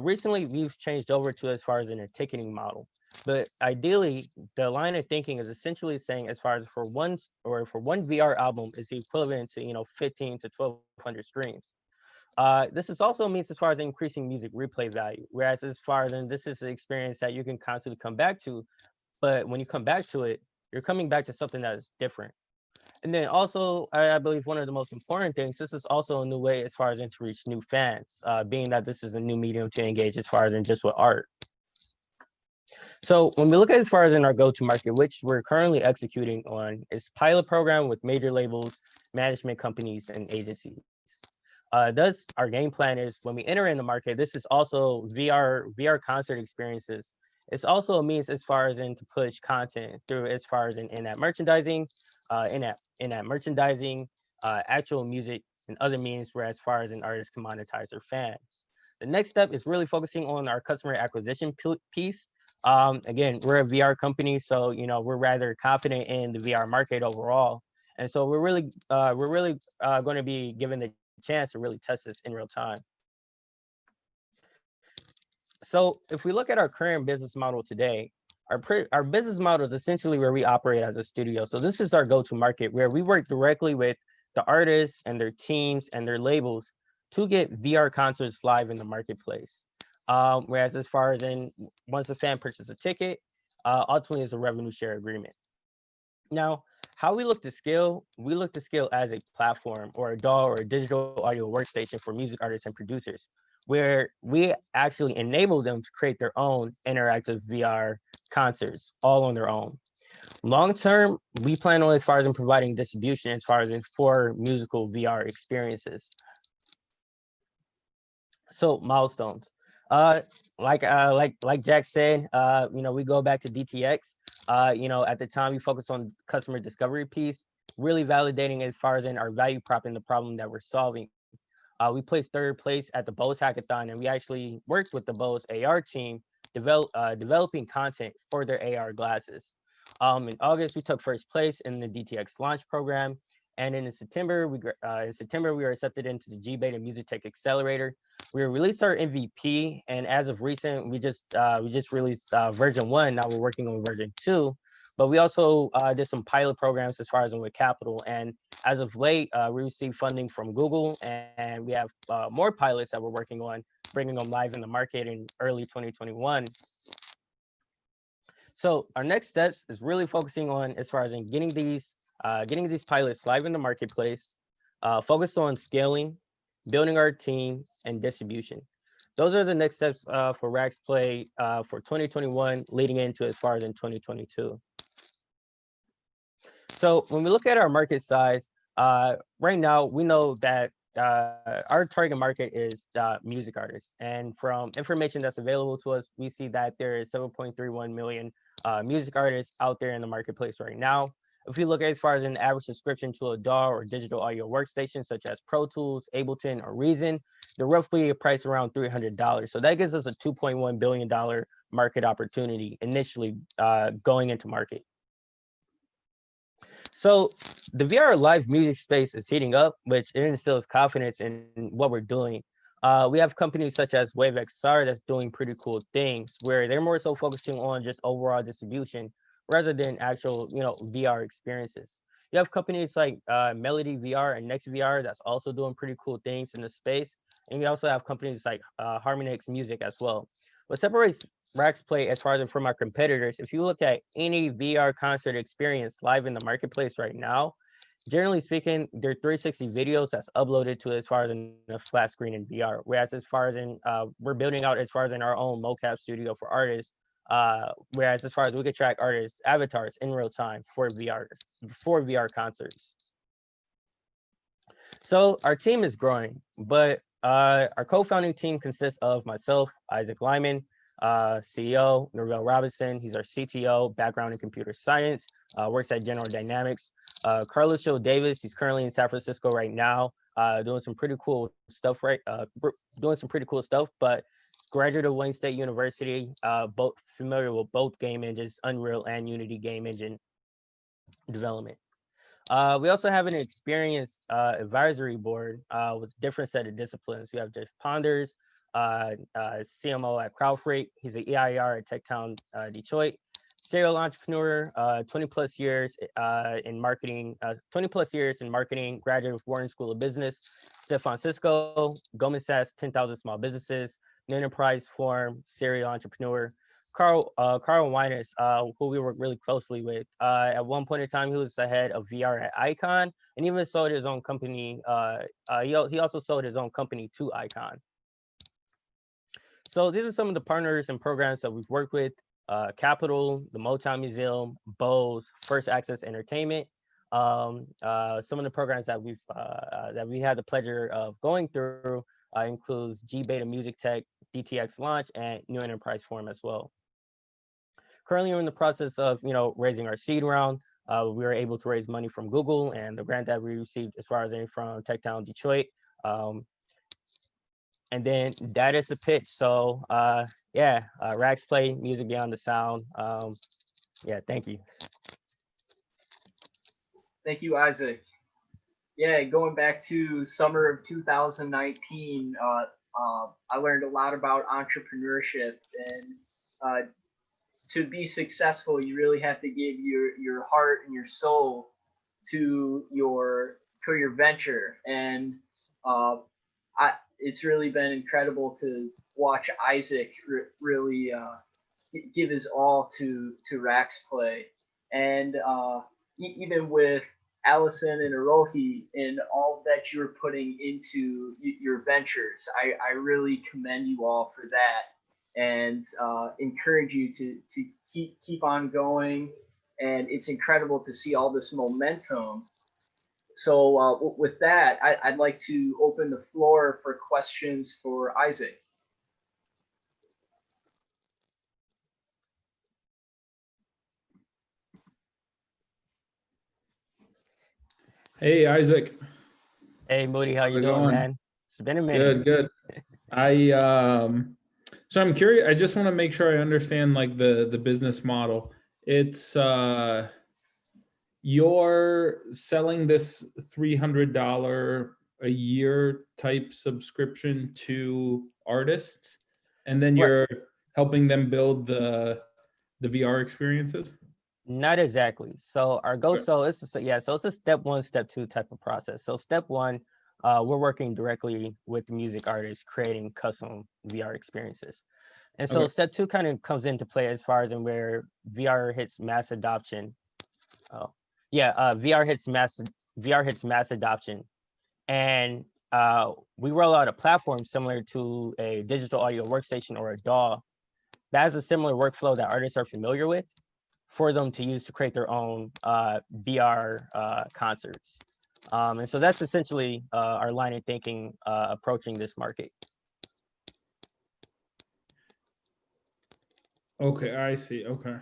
recently we've changed over to as far as in a ticketing model, but ideally the line of thinking is essentially saying as far as for one VR album is the equivalent to 15 to 1,200 streams. This is also means as far as increasing music replay value, whereas as far as this is an experience that you can constantly come back to, but when you come back to it, you're coming back to something that is different. And then also, I believe one of the most important things, this is also a new way as far as to reach new fans, being that this is a new medium to engage as far as in just with art. So when we look at as far as in our go-to-market, which we're currently executing on, is pilot program with major labels, management companies, and agencies. Thus, our game plan is when we enter in the market, this is also VR concert experiences. It's also a means as far as in to push content through as far as in-app merchandising, actual music, and other means where as far as an artist can monetize their fans. The next step is really focusing on our customer acquisition piece, Again, we're a VR company, so we're rather confident in the VR market overall, and so we're really going to be given the chance to really test this in real time. So if we look at our current business model today, our business model is essentially where we operate as a studio. So this is our go-to market, where we work directly with the artists and their teams and their labels to get VR concerts live in the marketplace. Whereas as far as once a fan purchases a ticket, ultimately is a revenue share agreement. Now, how we look to scale as a platform or a DAW or a digital audio workstation for music artists and producers, where we actually enable them to create their own interactive VR concerts all on their own. Long term, we plan on as far as in providing distribution as far as in for musical VR experiences. So milestones. Like Jack said, we go back to DTX. At the time we focused on customer discovery piece, really validating as far as in our value prop and the problem that we're solving. We placed third place at the Bose Hackathon, and we actually worked with the Bose AR team developing content for their AR glasses. In August, we took first place in the DTX launch program, and in September, we were accepted into the G-Beta Music Tech Accelerator. We released our MVP, and as of recent, we just released version 1. Now we're working on version 2, but we also did some pilot programs as far as with Capital, and as of late, we received funding from Google, and we have more pilots that we're working on, bringing them live in the market in early 2021. So our next steps is really focusing on as far as in getting these pilots live in the marketplace, focus on scaling, building our team, and distribution. Those are the next steps for Rax Play for 2021, leading into as far as in 2022. So when we look at our market size, right now we know that our target market is music artists, and from information that's available to us, we see that there is 7.31 million music artists out there in the marketplace right now. If you look at as far as an average subscription to a DAW or digital audio workstation such as Pro Tools, Ableton, or Reason, they're roughly priced around $300. So that gives us a $2.1 billion market opportunity initially going into market. So the VR live music space is heating up, which instills confidence in what we're doing. We have companies such as Wave XR that's doing pretty cool things, where they're more so focusing on just overall distribution rather than actual, VR experiences. You have companies like Melody VR and Next VR that's also doing pretty cool things in the space. And we also have companies like Harmonix Music as well. What separates Rax Play as far as from our competitors, if you look at any VR concert experience live in the marketplace right now, generally speaking, they're 360 videos that's uploaded to as far as in a flat screen in VR. Whereas as far as in, we're building out as far as in our own mocap studio for artists. Whereas as far as we could track artists' avatars in real time for VR concerts. So our team is growing, but our co-founding team consists of myself, Isaac Lyman, CEO, Norvell Robinson. He's our CTO, background in computer science, works at General Dynamics. Carlos Joe Davis, he's currently in San Francisco right now, doing some pretty cool stuff, but graduate of Wayne State University, both familiar with both game engines, Unreal and Unity game engine development. We also have an experienced advisory board with different set of disciplines. We have Jeff Ponders, CMO at CrowdFreak. He's an EIR at TechTown Detroit. Serial entrepreneur, 20 plus years in marketing, graduate of Wharton School of Business. Stefan Cisco, Goldman Sachs, 10,000 Small Businesses, an enterprise forum, serial entrepreneur. Carl Winers, who we work really closely with. At one point in time, he was the head of VR at Icon, and even sold his own company. He also sold his own company to Icon. So these are some of the partners and programs that we've worked with. Capital, the Motown Museum, Bose, First Access Entertainment. Some of the programs that we had the pleasure of going through includes G-Beta Music Tech, DTX Launch, and New Enterprise Forum as well. Currently, we're in the process of raising our seed round. We were able to raise money from Google, and the grant that we received as far as from TechTown Detroit. And then that is the pitch. So yeah, Rags Play, music beyond the sound. Yeah, thank you. Thank you, Isaac. Yeah, going back to summer of 2019, I learned a lot about entrepreneurship, and to be successful, you really have to give your heart and your soul to your venture. And it's really been incredible to watch Isaac really give his all to Rax Play, and even with Allison and Arohi and all that you're putting into your ventures, I really commend you all for that, and encourage you to keep on going. And it's incredible to see all this momentum. So with that, I'd like to open the floor for questions for Isaac. Hey, Isaac. Hey, Moody, how How's you it doing, going? man? It's been a minute. Good. So I'm curious. I just want to make sure I understand like the business model. It's you're selling this $300 a year type subscription to artists, and then Right. you're helping them build the VR experiences. Not exactly. So our goal, Okay. so it's a step one, step two type of process. So step one, we're working directly with the music artists, creating custom VR experiences. And so Okay. step two kind of comes into play as far as in where VR hits mass adoption. VR hits mass adoption, and we roll out a platform similar to a digital audio workstation or a DAW that has a similar workflow that artists are familiar with, for them to use to create their own VR concerts. And so that's essentially our line of thinking approaching this market. Okay, I see. Okay.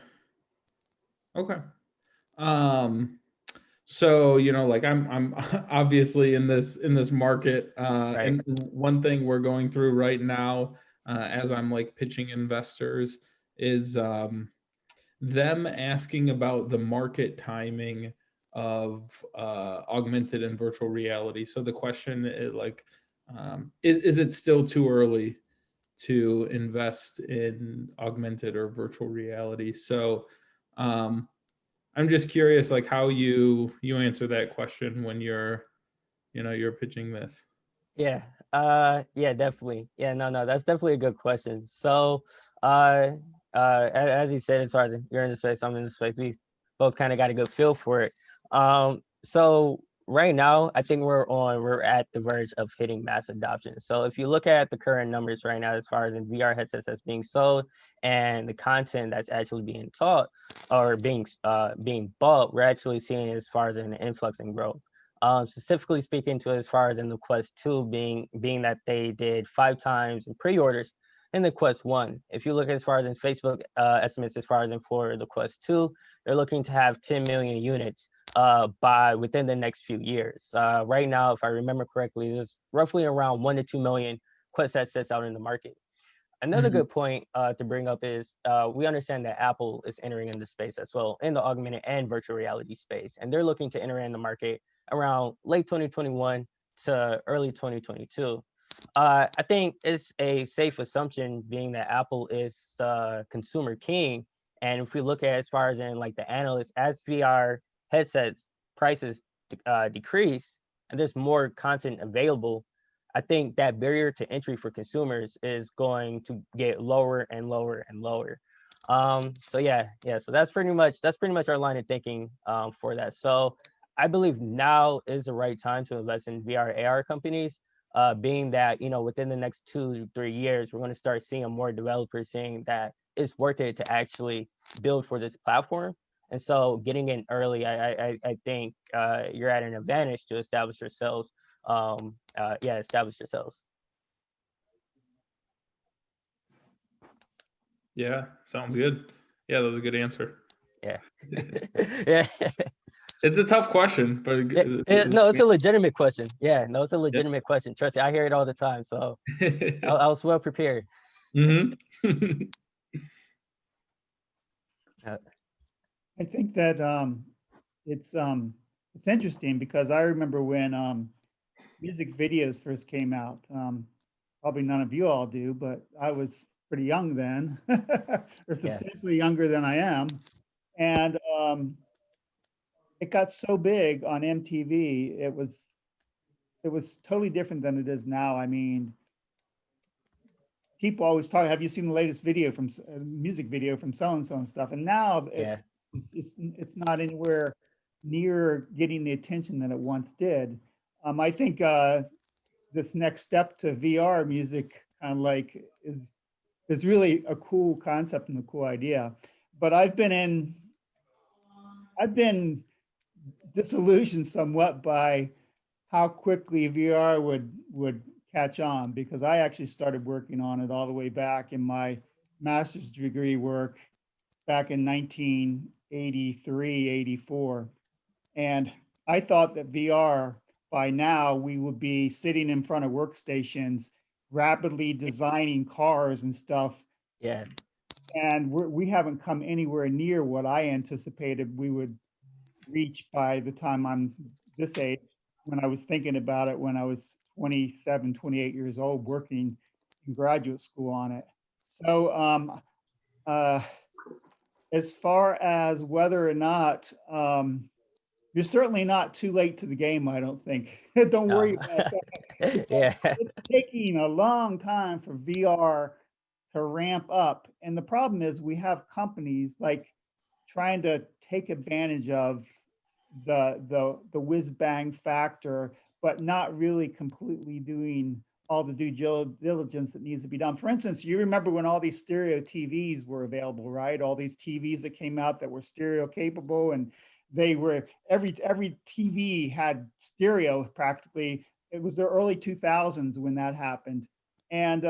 So, like I'm obviously in this market, Right. and one thing we're going through right now, as I'm like pitching investors, is them asking about the market timing of augmented and virtual reality. So the question is like, is it still too early to invest in augmented or virtual reality? So I'm just curious, like how you answer that question when you're pitching this. Yeah. Yeah, definitely. Yeah, no, that's definitely a good question. So as you said, as far as you're in the space, I'm in the space, we both kind of got a good feel for it. So right now, I think we're at the verge of hitting mass adoption. So if you look at the current numbers right now, as far as in VR headsets that's being sold and the content that's actually being taught or being bought, we're actually seeing as far as an influx and growth. Specifically speaking to as far as in the Quest 2 being that they did 5 times in pre-orders in the Quest 1. If you look as far as in Facebook estimates as far as in for the Quest 2, they're looking to have 10 million units by within the next few years. Right now, if I remember correctly, there's roughly around 1 to 2 million Quest headsets out in the market. Another good point to bring up is we understand that Apple is entering in the space as well, in the augmented and virtual reality space, and they're looking to enter in the market around late 2021 to early 2022. I think it's a safe assumption being that Apple is consumer king. And if we look at as far as in like the analysts, as VR headsets prices decrease and there's more content available, I think that barrier to entry for consumers is going to get lower and lower and lower. So that's pretty much our line of thinking for that. So I believe now is the right time to invest in VR AR companies, being that, within the next 2 to 3 years, we're going to start seeing more developers saying that it's worth it to actually build for this platform. And so getting in early, I think you're at an advantage to establish yourselves. Establish yourselves. Yeah, sounds good. Yeah, that was a good answer. Yeah. Yeah. It's a tough question, but No, it's a legitimate question. Yeah, no, it's a legitimate question. Trust me, I hear it all the time. So I was well prepared. Hmm. I think that it's interesting because I remember when music videos first came out. Probably none of you all do, but I was pretty young then, or substantially younger than I am, and it got so big on MTV. It was totally different than it is now. I mean, people always talk, have you seen the latest video from music video from so and so and stuff? And now it's not anywhere near getting the attention that it once did. I think this next step to VR music kind of like is really a cool concept and a cool idea. But I've been disillusioned somewhat by how quickly VR would catch on, because I actually started working on it all the way back in my master's degree work back in 1983, 84. And I thought that VR, by now, we would be sitting in front of workstations, rapidly designing cars and stuff. Yeah. And we haven't come anywhere near what I anticipated we would reach by the time I'm this age, when I was thinking about it when I was 27, 28 years old, working in graduate school on it. So as far as whether or not, you're certainly not too late to the game, I don't think. Don't worry about that. Yeah. It's taking a long time for VR to ramp up. And the problem is we have companies like trying to take advantage of the whiz bang factor, but not really completely doing all the due diligence that needs to be done. For instance, you remember when all these stereo TVs were available, right? All these TVs that came out that were stereo capable, and they were every TV had stereo practically. It was the early 2000s when that happened, and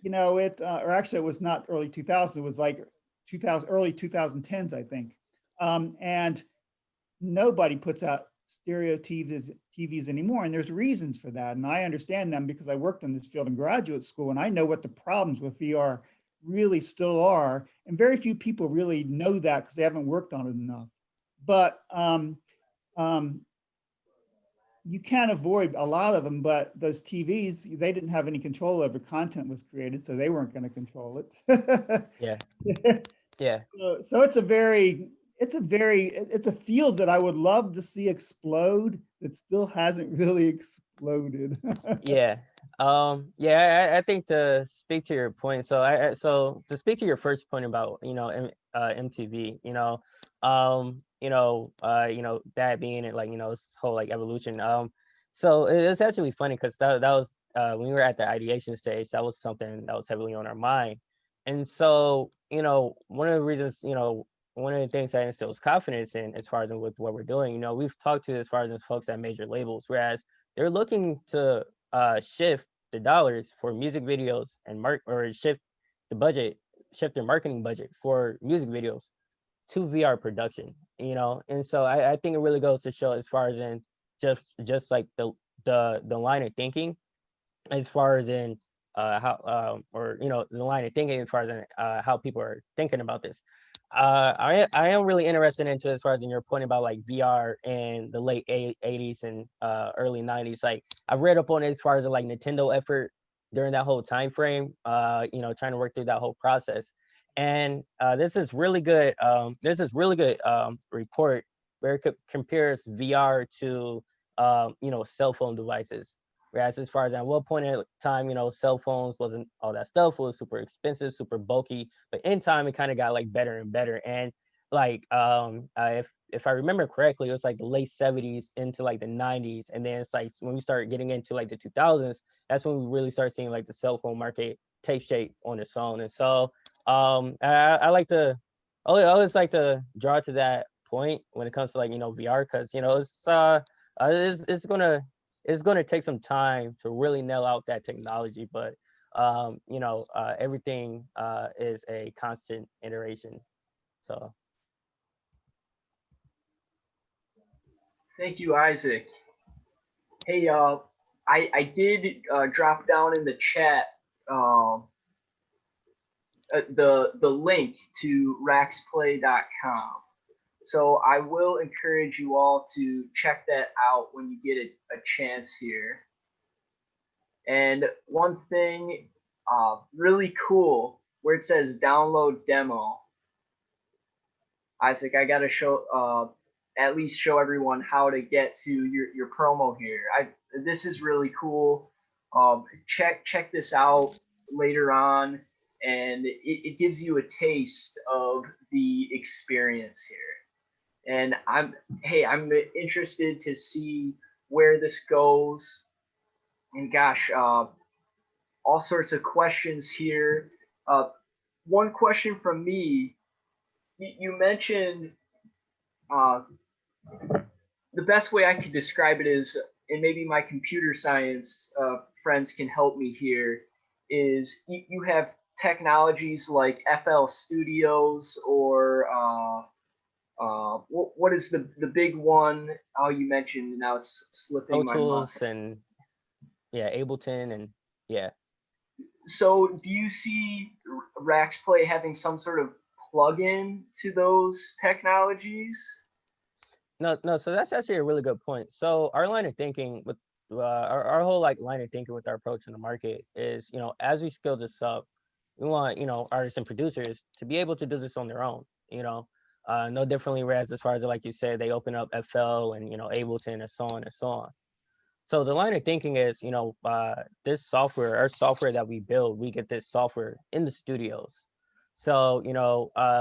you know it, or actually it was not early 2000s. It was like 2000, early 2010s, I think, and nobody puts out stereo TVs anymore, and there's reasons for that, and I understand them because I worked in this field in graduate school, and I know what the problems with VR really still are, and very few people really know that because they haven't worked on it enough. But you can't avoid a lot of them, but those TVs, they didn't have any control over content was created, so they weren't going to control it. Yeah. Yeah. So it's a field that I would love to see explode that still hasn't really exploded. Yeah. I think to speak to your point, so to speak to your first point about, MTV, that being it, like, this whole like evolution. So it's actually funny because that was when we were at the ideation stage, that was something that was heavily on our mind. And so, one of the reasons, one of the things that instills confidence in as far as with what we're doing, we've talked to as far as folks at major labels, whereas they're looking to shift the dollars for music videos and shift their marketing budget for music videos to VR production, and so I think it really goes to show as far as in just like the line of thinking as far as in how the line of thinking as far as in how people are thinking about this. I am really interested into as far as in your point about like VR in the late 80s and early 90s. Like I've read up on it as far as like Nintendo effort during that whole time frame, trying to work through that whole process. And this is really good. Report where it compares VR to cell phone devices. Whereas as far as at one point in time, cell phones wasn't all that stuff. It was super expensive, super bulky. But in time, it kind of got like better and better. And like if I remember correctly, it was like the late 70s into like the 90s. And then it's like when we started getting into like the 2000s, that's when we really start seeing like the cell phone market take shape on its own. And so I always like to draw to that point when it comes to like, VR, because, it's gonna take some time to really nail out that technology, but everything is a constant iteration. So Thank you, Isaac. Hey, I did drop down in the chat the link to raxplay.com. So I will encourage you all to check that out when you get a chance here. And one thing really cool where it says download demo. Isaac, I gotta show at least show everyone how to get to your promo here. This is really cool. Check this out later on, and it gives you a taste of the experience here. And I'm interested to see where this goes. And gosh, all sorts of questions here. One question from me. You mentioned the best way I could describe it is, and maybe my computer science friends can help me here, is you have technologies like FL Studios or what is the big one? Oh, you mentioned, now it's slipping my mind. Tools and Ableton and yeah. So do you see RaxPlay having some sort of plug-in to those technologies? No. So that's actually a really good point. So our line of thinking with our whole line of thinking with our approach in the market is, as we scale this up, we want, artists and producers to be able to do this on their own, no differently. Whereas as far as like you said, they open up FL and, Ableton and so on and so on. So the line of thinking is, this software, our software that we build, we get this software in the studios. So,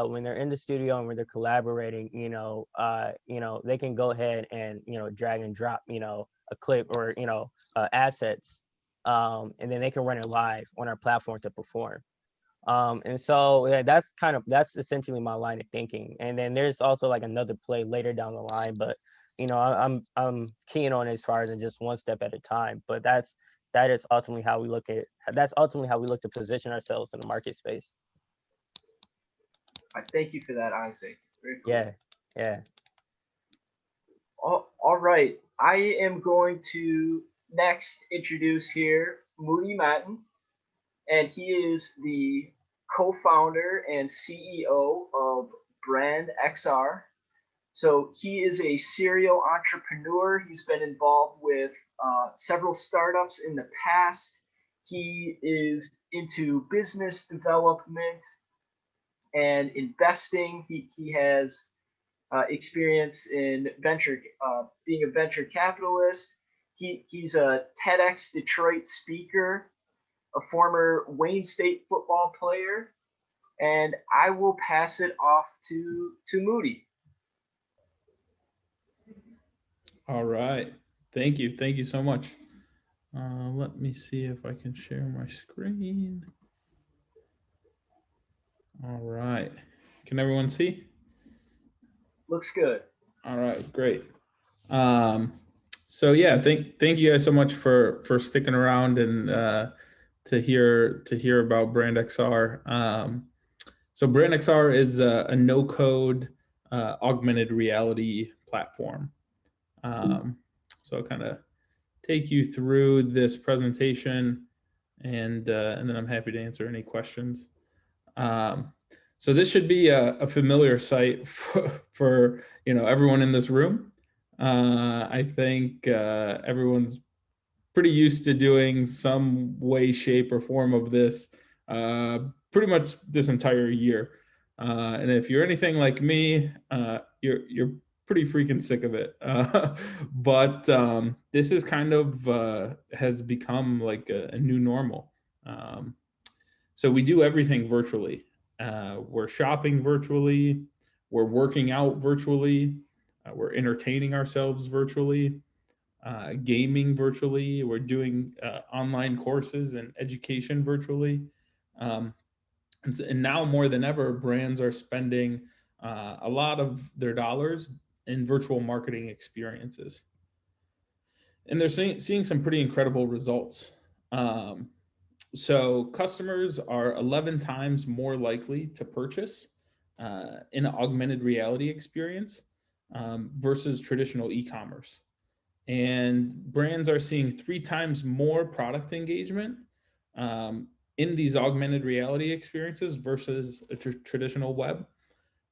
when they're in the studio and when they're collaborating, they can go ahead and, drag and drop, a clip or, assets, and then they can run it live on our platform to perform. And so that's essentially my line of thinking. And then there's also like another play later down the line, but I'm keen on as far as just one step at a time. But that is ultimately how we look to position ourselves in the market space. Thank you for that, Isaac. Very cool. Yeah. All right. I am going to next introduce here Moody Matten, and he is the co-founder and CEO of Brand XR. So he is a serial entrepreneur. He's been involved with several startups in the past. He is into business development and investing. He has experience in being a venture capitalist. He's a TEDx Detroit speaker, a former Wayne State football player, and I will pass it off to Moody. All right. Thank you. Thank you so much. Let me see if I can share my screen. All right. Can everyone see? Looks good. All right, great. So yeah, thank you guys so much for sticking around and to hear about Brand XR. So Brand XR is a no-code augmented reality platform. So I'll kind of take you through this presentation, and then I'm happy to answer any questions. So this should be a familiar site for everyone in this room. I think everyone's pretty used to doing some way, shape, or form of this pretty much this entire year. And if you're anything like me, you're pretty freaking sick of it. But this is kind of has become like a new normal. So we do everything virtually. We're shopping virtually. We're working out virtually. We're entertaining ourselves virtually. Gaming virtually. We're doing online courses and education virtually. And now more than ever, brands are spending a lot of their dollars in virtual marketing experiences. And they're seeing some pretty incredible results. So customers are 11 times more likely to purchase in an augmented reality experience versus traditional e-commerce. And brands are seeing 3 times more product engagement in these augmented reality experiences versus a traditional web.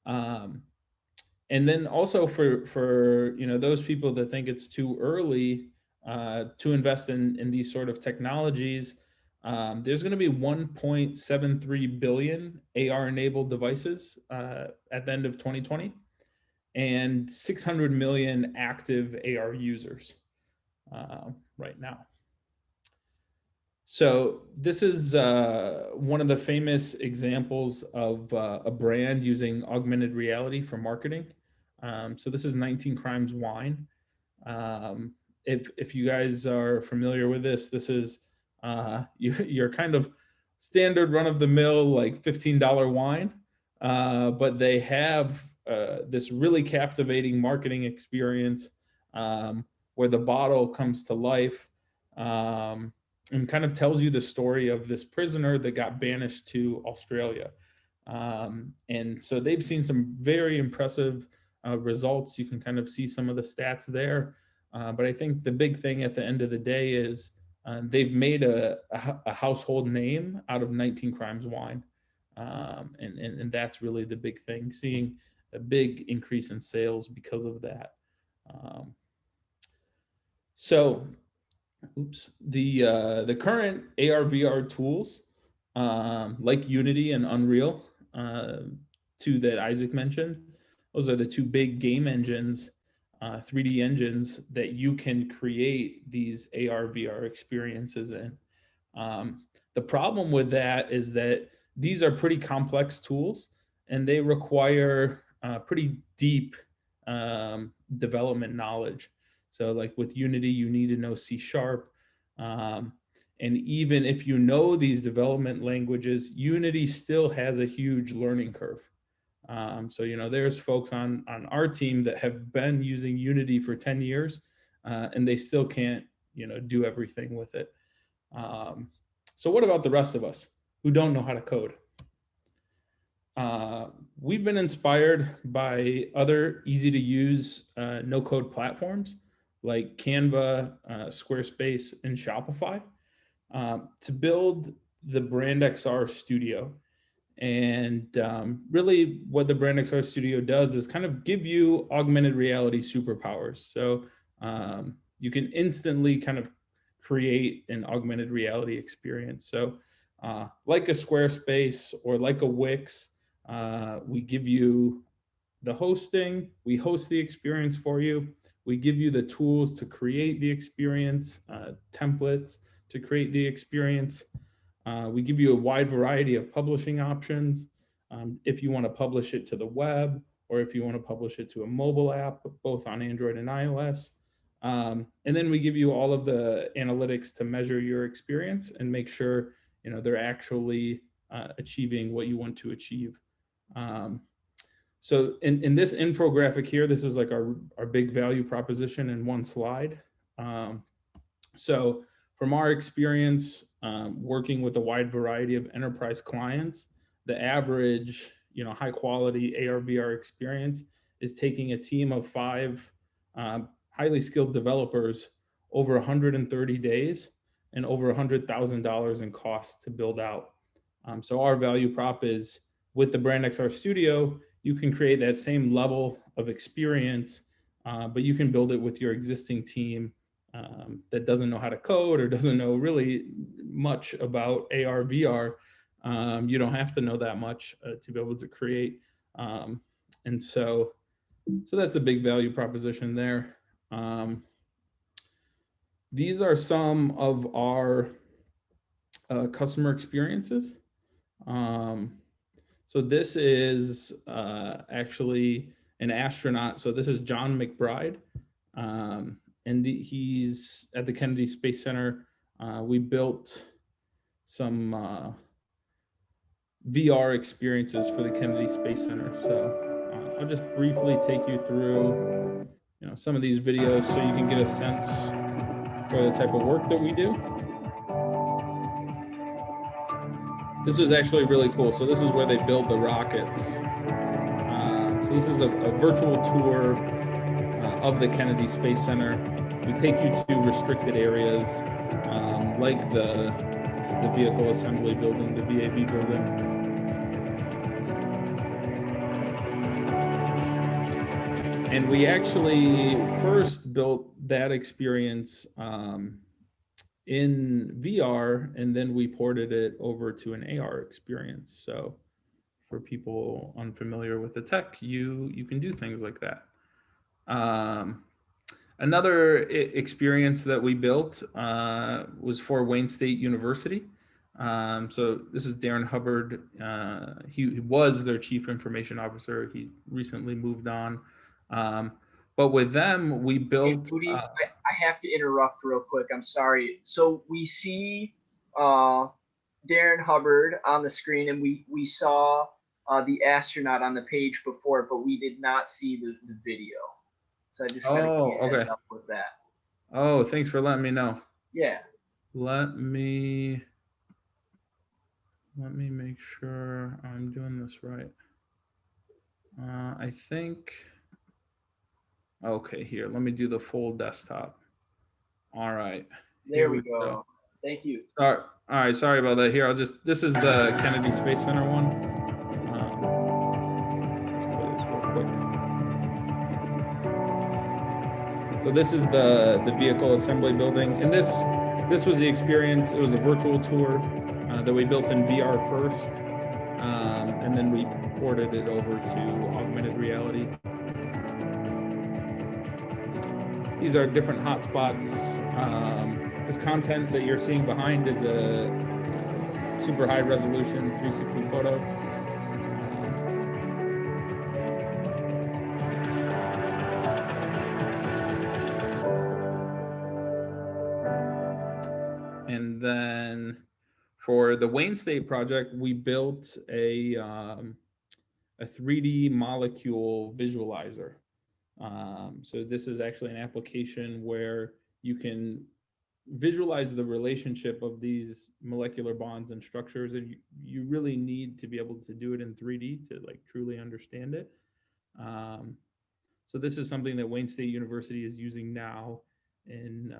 And then also for those people that think it's too early to invest in these sort of technologies, there's going to be 1.73 billion AR enabled devices at the end of 2020, and 600 million active AR users right now. So this is one of the famous examples of a brand using augmented reality for marketing. So this is 19 Crimes Wine. If you guys are familiar with this is your kind of standard run-of-the-mill like $15 wine, but they have this really captivating marketing experience where the bottle comes to life and kind of tells you the story of this prisoner that got banished to Australia. And so they've seen some very impressive results. You can kind of see some of the stats there. But I think the big thing at the end of the day is they've made a household name out of 19 Crimes Wine. And that's really the big thing, seeing a big increase in sales because of that. The current AR VR tools like Unity and Unreal, two that Isaac mentioned, those are the 2 big game engines, 3D engines that you can create these AR VR experiences in. The problem with that is that these are pretty complex tools and they require pretty deep development knowledge. So like with Unity, you need to know C#. And even if you know these development languages, Unity still has a huge learning curve. So, there's folks on our team that have been using Unity for 10 years and they still can't, do everything with it. So what about the rest of us who don't know how to code? We've been inspired by other easy to use no-code platforms like Canva, Squarespace, and Shopify to build the BrandXR Studio. And really what the BrandXR Studio does is kind of give you augmented reality superpowers. So you can instantly kind of create an augmented reality experience. So like a Squarespace or like a Wix, we give you the hosting, we host the experience for you. We give you the tools to create the experience, templates to create the experience. We give you a wide variety of publishing options. If you want to publish it to the web, or if you want to publish it to a mobile app, both on Android and iOS. And then we give you all of the analytics to measure your experience and make sure they're actually achieving what you want to achieve. So in this infographic here, this is like our big value proposition in one slide. So from our experience working with a wide variety of enterprise clients, the average high quality AR/VR experience is taking a team of 5 highly skilled developers over 130 days and over $100,000 in costs to build out. So our value prop is with the BrandXR Studio, you can create that same level of experience, but you can build it with your existing team that doesn't know how to code or doesn't know really much about AR/VR. You don't have to know that much to be able to create. And so that's a big value proposition there. These are some of our customer experiences. So this is actually an astronaut. So this is John McBride. And he's at the Kennedy Space Center. We built some VR experiences for the Kennedy Space Center. So I'll just briefly take you through some of these videos so you can get a sense for the type of work that we do. This was actually really cool. So this is where they build the rockets. So this is a virtual tour of the Kennedy Space Center. We take you to restricted areas like the vehicle assembly building, the VAB building. And we actually first built that experience in VR, and then we ported it over to an AR experience. So for people unfamiliar with the tech, you can do things like that. Another experience that we built was for Wayne State University. So this is Darren Hubbard. He was their chief information officer. He recently moved on. But with them, we built. Hey, Booty, I have to interrupt real quick. I'm sorry. So we see Darren Hubbard on the screen, and we saw the astronaut on the page before, but we did not see the video. So I just got to get up with that. Oh, thanks for letting me know. Yeah. Let me make sure I'm doing this right. I think. Okay, here, let me do the full desktop. All right. There we go. Thank you. All right, sorry about that. Here, this is the Kennedy Space Center one. Let's play this real quick. So this is the vehicle assembly building. And this was the experience. It was a virtual tour that we built in VR first. And then we ported it over to augmented reality. These are different hotspots. This content that you're seeing behind is a super high resolution 360 photo. And then for the Wayne State project, we built a 3D molecule visualizer. So this is actually an application where you can visualize the relationship of these molecular bonds and structures, and you really need to be able to do it in 3D to like truly understand it. So this is something that Wayne State University is using now in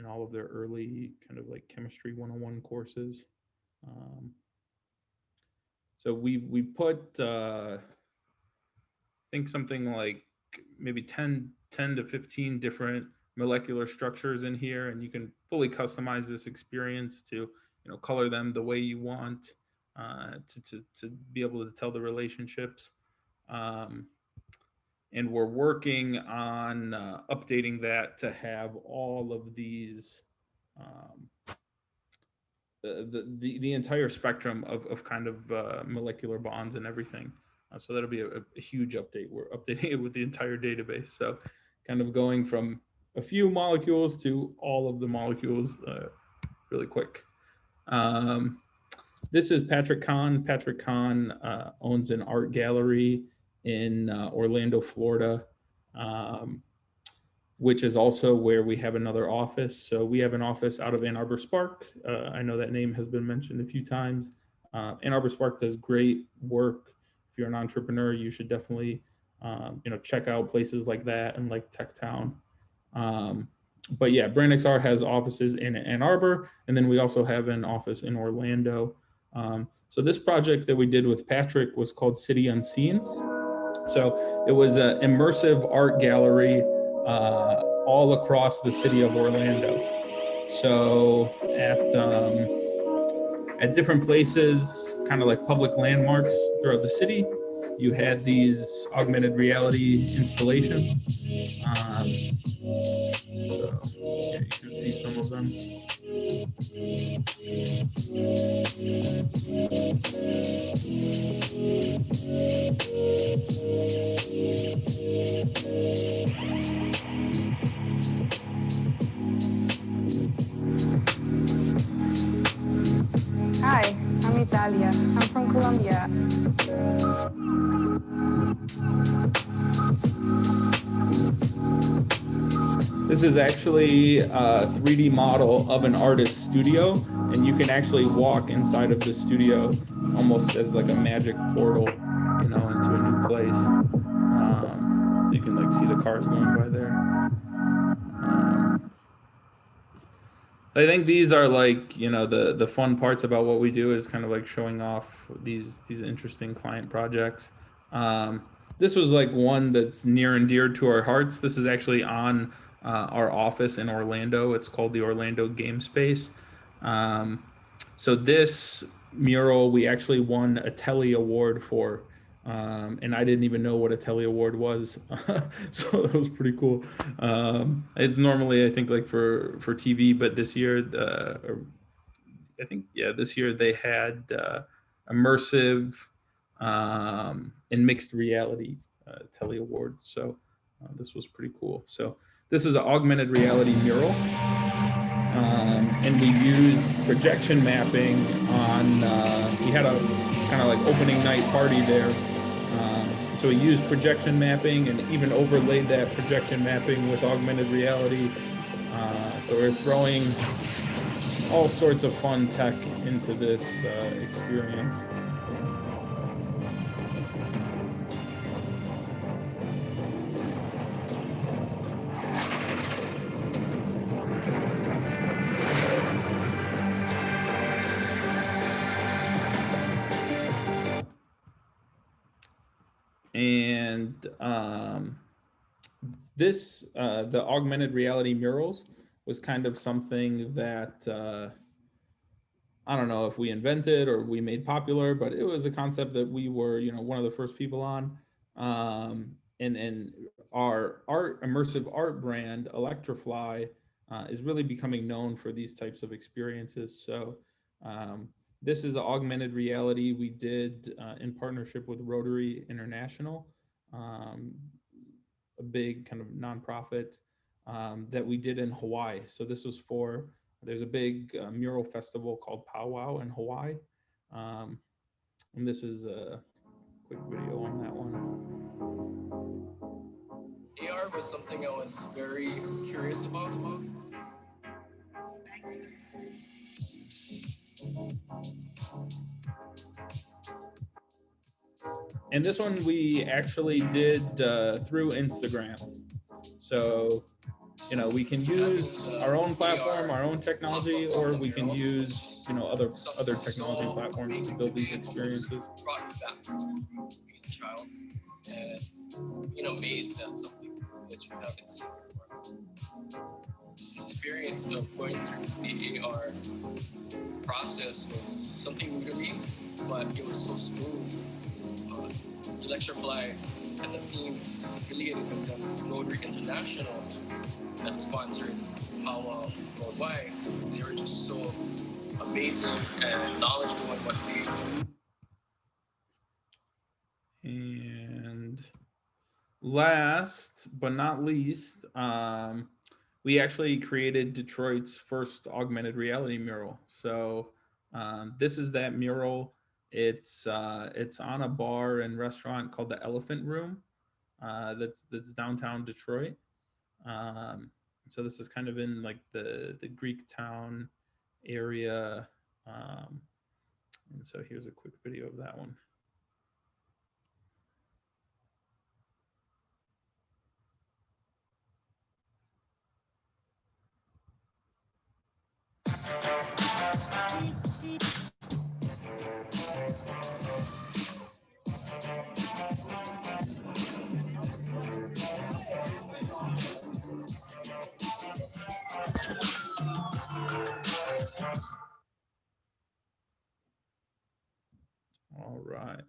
all of their early kind of like chemistry 101 courses. So we put I think something like maybe 10 to 15 different molecular structures in here, and you can fully customize this experience to color them the way you want, to be able to tell the relationships. And we're working on updating that to have all of these the entire spectrum of kind of molecular bonds and everything. So that'll be a huge update. We're updating it with the entire database. So kind of going from a few molecules to all of the molecules really quick. This is Patrick Kahn. Patrick Kahn owns an art gallery in Orlando, Florida, which is also where we have another office. So we have an office out of Ann Arbor Spark. I know that name has been mentioned a few times. Ann Arbor Spark does great work. If you're an entrepreneur, you should definitely, check out places like that and like Tech Town. But yeah, BrandXR has offices in Ann Arbor, and then we also have an office in Orlando. So this project that we did with Patrick was called City Unseen. So it was an immersive art gallery all across the city of Orlando. So at different places, kind of like public landmarks throughout the city, you had these augmented reality installations. So yeah, you can see some of them. Hi, I'm Italia. I'm from Colombia. This is actually a 3D model of an artist's studio, and you can actually walk inside of the studio almost as like a magic portal, into a new place. So you you can like see the cars going by there. I think these are like, you know, the fun parts about what we do is kind of like showing off these interesting client projects. This was like one that's near and dear to our hearts. This is actually on our office in Orlando. It's called the Orlando Game Space. So this mural we actually won a Telly Award for, and I didn't even know what a Telly Award was, so that was pretty cool. It's normally, I think, like for TV, but this year, I think, yeah, this year they had immersive and mixed reality Telly Award. So this was pretty cool. So this is an augmented reality mural. And we used projection mapping on, we had a kind of like opening night party there. So we used projection mapping and even overlaid that projection mapping with augmented reality. So we're throwing all sorts of fun tech into this experience. And this, the augmented reality murals was kind of something that, I don't know if we invented or we made popular, but it was a concept that we were, you know, one of the first people on. And our immersive art brand, Electrifly, is really becoming known for these types of experiences. So this is augmented reality we did in partnership with Rotary International, a big kind of nonprofit that we did in Hawaii. So this was for, there's a big mural festival called Powwow in Hawaii. And this is a quick video on that one. AR was something I was very curious about. And this one we actually did through Instagram. So, you know, we can use our own platform, our own technology, or we can use, you know, other technology platforms to build these experiences. Brought me back to being a child, and you know, amazed at something that you haven't seen before. The experience of going through the AR process was something new to me, but it was so smooth. Electrify and the team affiliated with them, Rotary International, that sponsored Powwow Worldwide, they were just so amazing and knowledgeable in what they do. And last but not least, we actually created Detroit's first augmented reality mural. So this is that mural. It's on a bar and restaurant called the Elephant Room. That's downtown Detroit. So this is kind of in like the Greek town area. And so here's a quick video of that one. All right.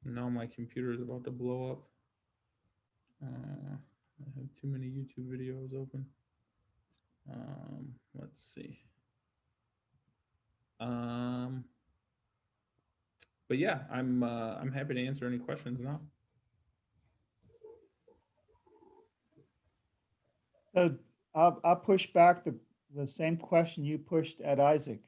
So now my computer is about to blow up. I have too many YouTube videos open. Let's see. But yeah, I'm happy to answer any questions now. So I'll push back the same question you pushed at Isaac.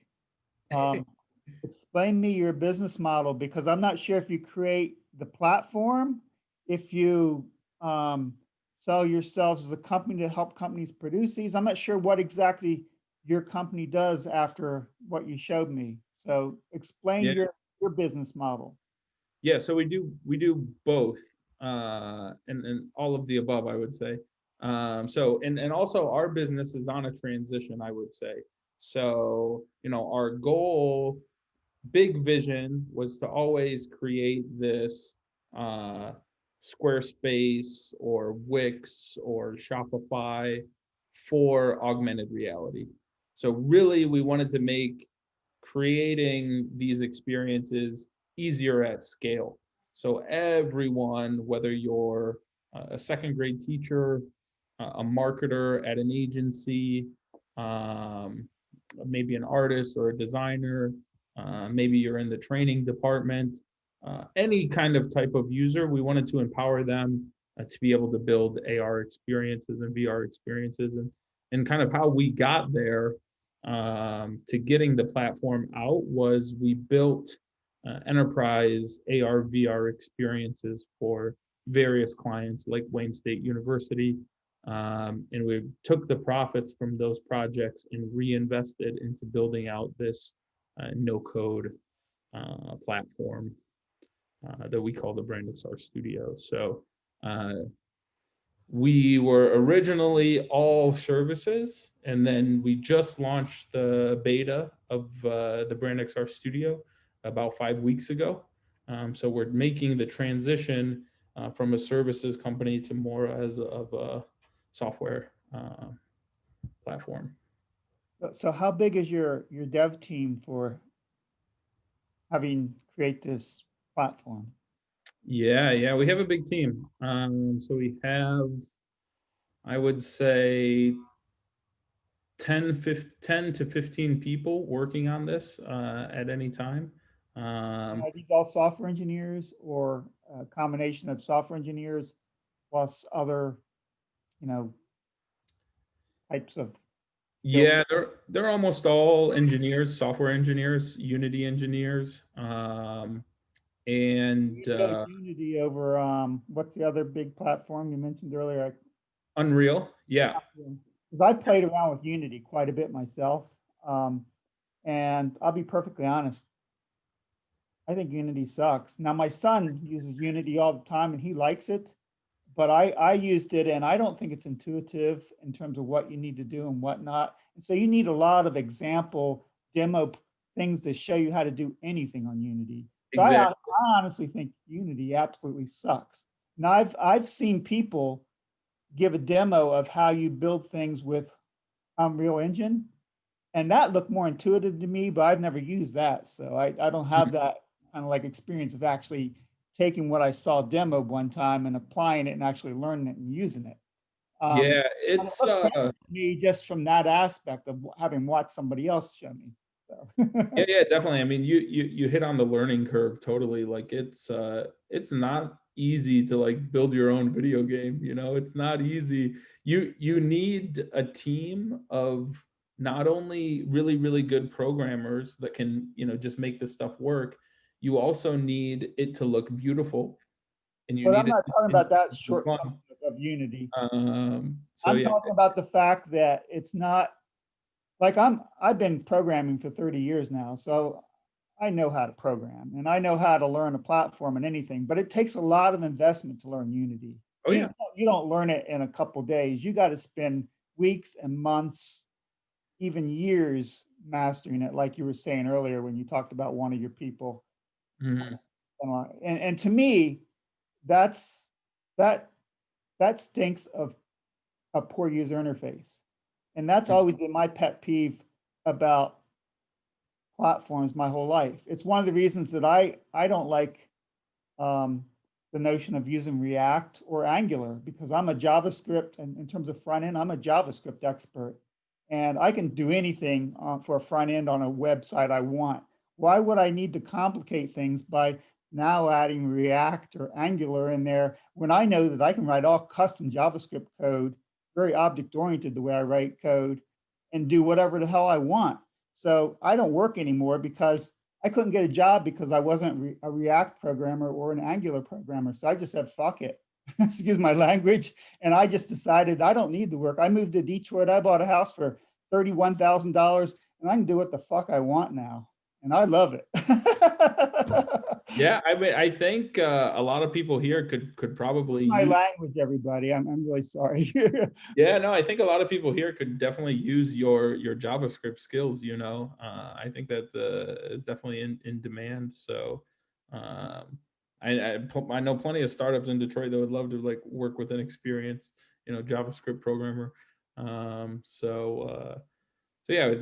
Explain me your business model, because I'm not sure if you create the platform, if you sell yourselves as a company to help companies produce these. I'm not sure what exactly your company does after what you showed me. So explain Yeah. your business model. Yeah, so we do both, and all of the above, I would say. So and also our business is on a transition, I would say. So, you know, our goal, big vision, was to always create this Squarespace or Wix or Shopify for augmented reality. So really, we wanted to make creating these experiences easier at scale. So everyone, whether you're a second grade teacher, a marketer at an agency, um, maybe an artist or a designer, maybe you're in the training department, any kind of type of user, we wanted to empower them to be able to build AR experiences and VR experiences. And kind of how we got there to getting the platform out was we built enterprise AR VR experiences for various clients like Wayne State University. And we took the profits from those projects and reinvested into building out this no code platform that we call the brightest studio. So we were originally all services, and then we just launched the beta of the Brand XR Studio about 5 weeks ago. So we're making the transition from a services company to more of a software platform. So how big is your dev team for having create this platform? Yeah, we have a big team. So we have, I would say, 10 to 15 people working on this at any time. Are these all software engineers or a combination of software engineers plus other, you know, types of? Yeah, they're almost all engineers, software engineers, Unity engineers, and Unity over what's the other big platform you mentioned earlier? Unreal. Yeah. Because I played around with Unity quite a bit myself, and I'll be perfectly honest, I think Unity sucks. Now my son uses Unity all the time and he likes it, but I used it and I don't think it's intuitive in terms of what you need to do and whatnot. And so you need a lot of example demo things to show you how to do anything on Unity. So Exactly. I honestly think Unity absolutely sucks. Now I've seen people give a demo of how you build things with Unreal Engine, and that looked more intuitive to me, but I've never used that. So I don't have that kind of like experience of actually taking what I saw demoed one time and applying it and actually learning it and using it. Yeah, it's me just from that aspect of having watched somebody else show me. So. yeah, definitely. I mean, you hit on the learning curve totally. Like it's not easy to like build your own video game, you know. It's not easy. You need a team of not only really good programmers that can, you know, just make this stuff work. You also need it to look beautiful, and you But need I'm not talking about that shortcoming of Unity. So I'm yeah, talking about the fact that it's not like I've been programming for 30 years now, so I know how to program and I know how to learn a platform and anything, but it takes a lot of investment to learn Unity. Oh yeah. You don't learn it in a couple of days. You got to spend weeks and months, even years mastering it, like you were saying earlier when you talked about one of your people. Mm-hmm. And to me, that stinks of a poor user interface. And that's always been my pet peeve about platforms my whole life. It's one of the reasons that I don't like the notion of using React or Angular, because I'm a JavaScript, and in terms of front end, I'm a JavaScript expert. And I can do anything for a front end on a website I want. Why would I need to complicate things by now adding React or Angular in there when I know that I can write all custom JavaScript code, very object-oriented the way I write code, and do whatever the hell I want. So I don't work anymore because I couldn't get a job because I wasn't a React programmer or an Angular programmer. So I just said, fuck it, excuse my language. And I just decided I don't need to work. I moved to Detroit. I bought a house for $31,000 and I can do what the fuck I want now. And I love it. Yeah, I mean, I think a lot of people here could probably My use, language, everybody. I'm really sorry. yeah, no, I think a lot of people here could definitely use your JavaScript skills. You know, I think that is definitely in demand. So, I know plenty of startups in Detroit that would love to like work with an experienced, you know, JavaScript programmer. So yeah,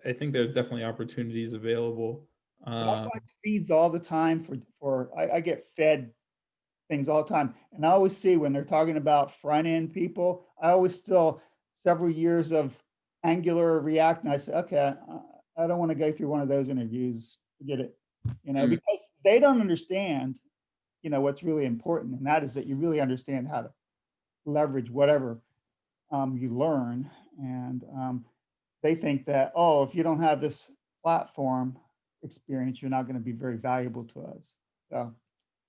I think there's definitely opportunities available. I watch feeds all the time I get fed things all the time. And I always see when they're talking about front end people, I always still several years of Angular or React. And I say, okay, I don't want to go through one of those interviews. Forget it, because they don't understand, what's really important. And that is that you really understand how to leverage whatever you learn. And they think that, oh, if you don't have this platform experience, you're not going to be very valuable to us. So,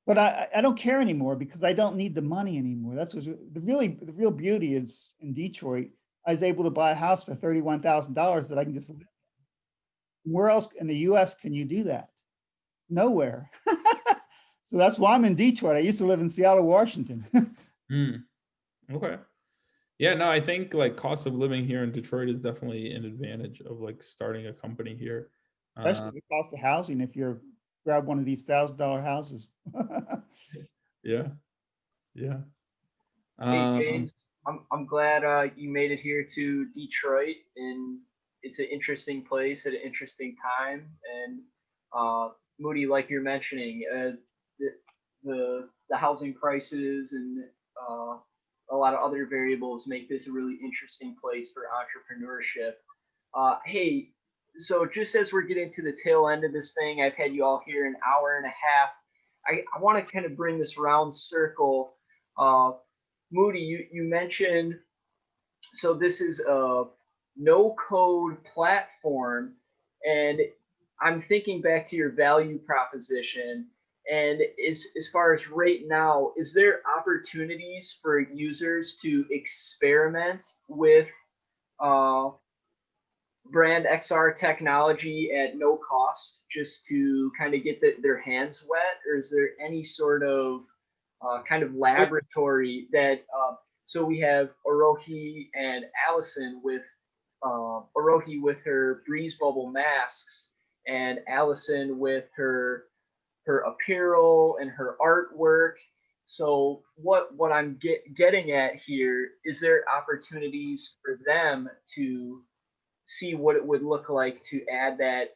but I don't care anymore because I don't need the money anymore. That's what's the real beauty is in Detroit. I was able to buy a house for $31,000 that I can just live in. Where else in the US can you do that? Nowhere. So that's why I'm in Detroit. I used to live in Seattle, Washington. Okay. Yeah, no, I think like cost of living here in Detroit is definitely an advantage of like starting a company here. Especially the cost of housing if you're grab one of these $1,000 houses. Yeah. Yeah. Hey James, I'm glad you made it here to Detroit, and it's an interesting place at an interesting time. And Moody, like you're mentioning, the housing prices and a lot of other variables make this a really interesting place for entrepreneurship. Hey, so just as we're getting to the tail end of this thing, I've had you all here an hour and a half. I want to kind of bring this round circle. Moody, you mentioned, so this is a no code platform, and I'm thinking back to your value proposition. And as far as right now, is there opportunities for users to experiment with brand XR technology at no cost just to kind of get their hands wet? Or is there any sort of kind of laboratory that, so we have Orohi and Allison with Orohi with her breeze bubble masks, and Allison with her apparel and her artwork. So what I'm getting at here is there opportunities for them to see what it would look like to add that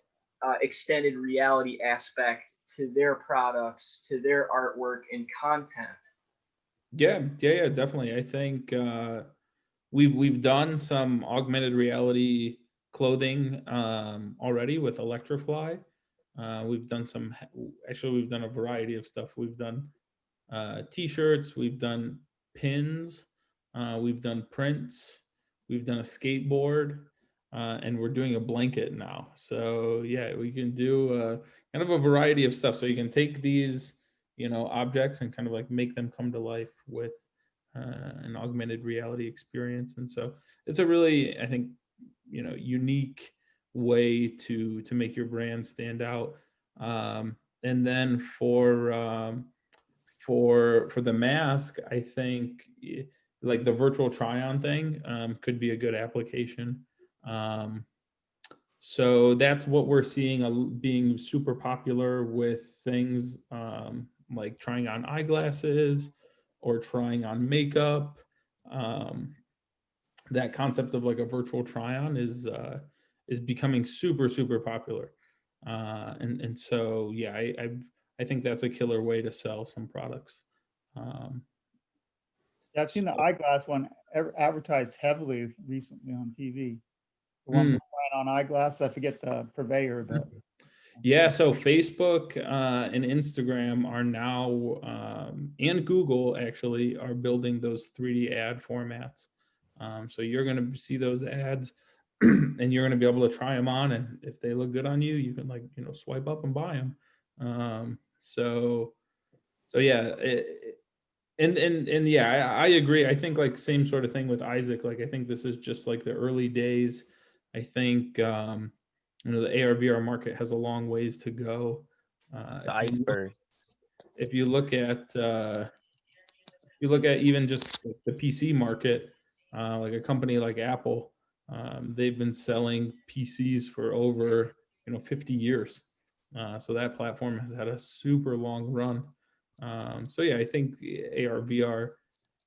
extended reality aspect to their products, to their artwork and content? Yeah, definitely. I think we've done some augmented reality clothing already with Electrify. We've done we've done a variety of stuff. We've done t-shirts, we've done pins, we've done prints, we've done a skateboard, and we're doing a blanket now. So yeah, we can do kind of a variety of stuff. So you can take these, objects and kind of like make them come to life with an augmented reality experience. And so it's a really, I think, unique way to make your brand stand out. And then for the mask, I think like the virtual try-on thing could be a good application. So that's what we're seeing being super popular with things like trying on eyeglasses or trying on makeup. That concept of like a virtual try-on is becoming super, super popular. And so, yeah, I think that's a killer way to sell some products. Yeah, I've seen the eyeglass one advertised heavily recently on TV. The one for trying on eyeglasses. I forget the purveyor, but yeah. So Facebook and Instagram are now, and Google actually are building those 3D ad formats. So you're going to see those ads, and you're going to be able to try them on, and if they look good on you, you can swipe up and buy them. So yeah. And yeah, I agree. I think like same sort of thing with Isaac. Like I think this is just like the early days. I think the AR VR market has a long ways to go. The iceberg. If you look at even just the PC market, like a company like Apple, they've been selling PCs for over 50 years. So that platform has had a super long run. So yeah, I think AR VR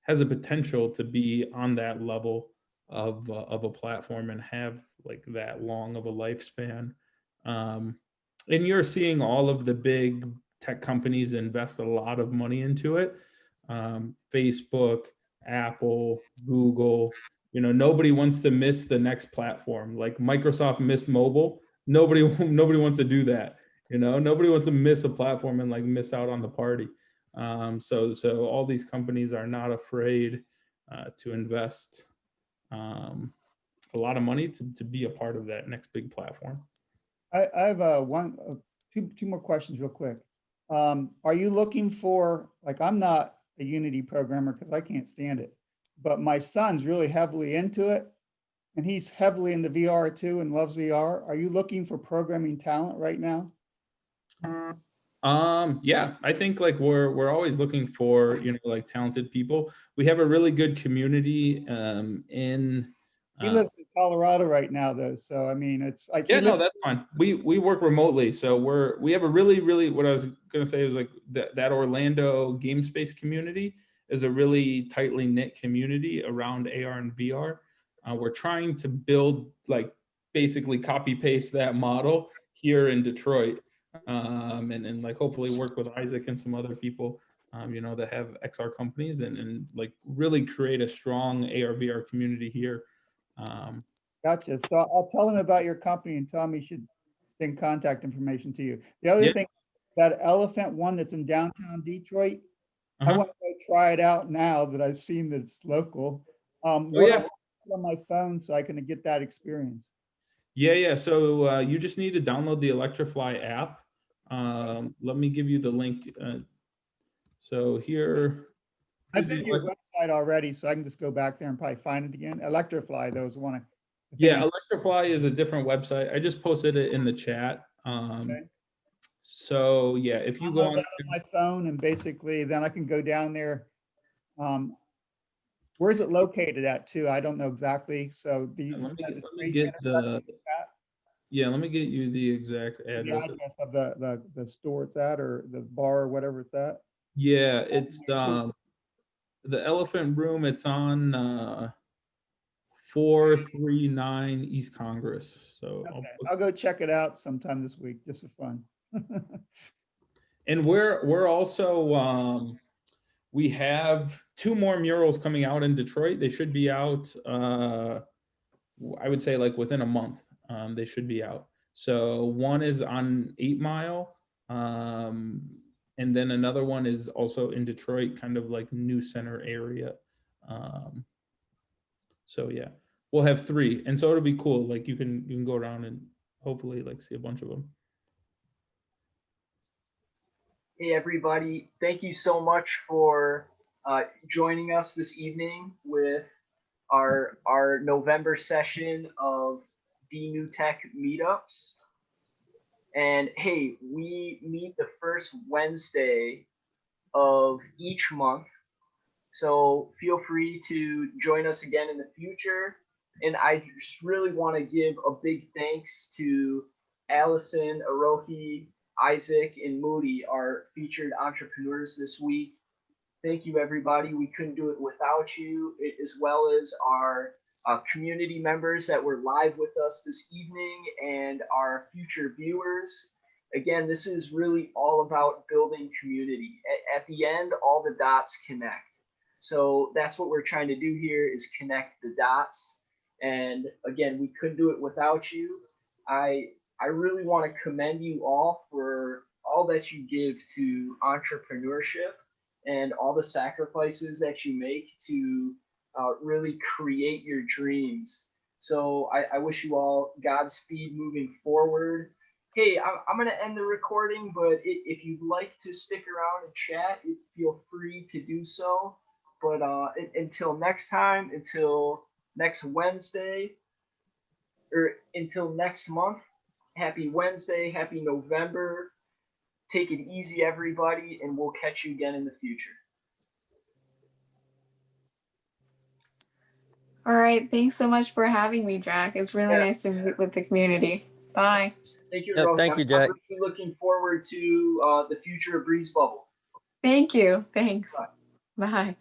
has a potential to be on that level of a platform and have like that long of a lifespan. And you're seeing all of the big tech companies invest a lot of money into it. Facebook, Apple, Google, nobody wants to miss the next platform. Like Microsoft missed mobile. Nobody wants to do that. Nobody wants to miss a platform and like miss out on the party. So all these companies are not afraid to invest a lot of money to be a part of that next big platform. I have two more questions real quick. Are you looking for, like, I'm not a Unity programmer because I can't stand it, but my son's really heavily into it and he's heavily into VR too and loves VR. Are you looking for programming talent right now? Yeah, I think like we're always looking for, like talented people. We have a really good community in He lives in Colorado right now though. So I mean, it's like, yeah, no, that's fine. We work remotely. So we have a really, what I was going to say is like that Orlando game space community is a really tightly knit community around AR and VR. We're trying to build, like, basically copy paste that model here in Detroit. And like hopefully work with Isaac and some other people, that have XR companies and like really create a strong AR VR community here. Gotcha. So I'll tell him about your company and tell him he should send contact information to you. The other thing, that elephant one that's in downtown Detroit, I want to go try it out now that I've seen that it's local. What do I put on my phone so I can get that experience? Yeah. So you just need to download the Electrify app. Let me give you the link. So here. I've been to your website already, so I can just go back there and probably find it again. Electrify, those one. Yeah, Electrify is a different website. I just posted it in the chat. So yeah, if you go on my phone and basically then I can go down there. Where's it located at too? I don't know exactly. So let me get you the exact address. The address of the store it's at, or the bar, or whatever it's at. Yeah, it's the Elephant Room. It's on 439 East Congress. So I'll go check it out sometime this week just for fun. And we're also we have 2 more murals coming out in Detroit. They should be out I would say like within a month. They should be out. So one is on 8 Mile, and then another one is also in Detroit, kind of like New Center area. So yeah, we'll have 3, and so it'll be cool. Like you can go around and hopefully like see a bunch of them. Hey everybody, thank you so much for joining us this evening with our November session of D-New Tech meetups. And hey, we meet the first Wednesday of each month. So feel free to join us again in the future. And I just really want to give a big thanks to Allison, Arohi, Isaac, and Moody, our featured entrepreneurs this week. Thank you, everybody. We couldn't do it without you, as well as our community members that were live with us this evening and our future viewers. Again, this is really all about building community. At the end, all the dots connect. So that's what we're trying to do here, is connect the dots. And again, we couldn't do it without you. I really want to commend you all for all that you give to entrepreneurship and all the sacrifices that you make to really create your dreams. So I wish you all Godspeed moving forward. Hey, I'm going to end the recording, but if you'd like to stick around and chat, feel free to do so. But until next time, until next Wednesday, until next month, happy Wednesday, happy November. Take it easy, everybody, and we'll catch you again in the future. All right. Thanks so much for having me, Jack. It's really nice to meet with the community. Bye. Thank you, Yep, Rohit. thank you, I'm Jack. really looking forward to the future of Breeze Bubble. Thank you. Thanks. Bye. Bye.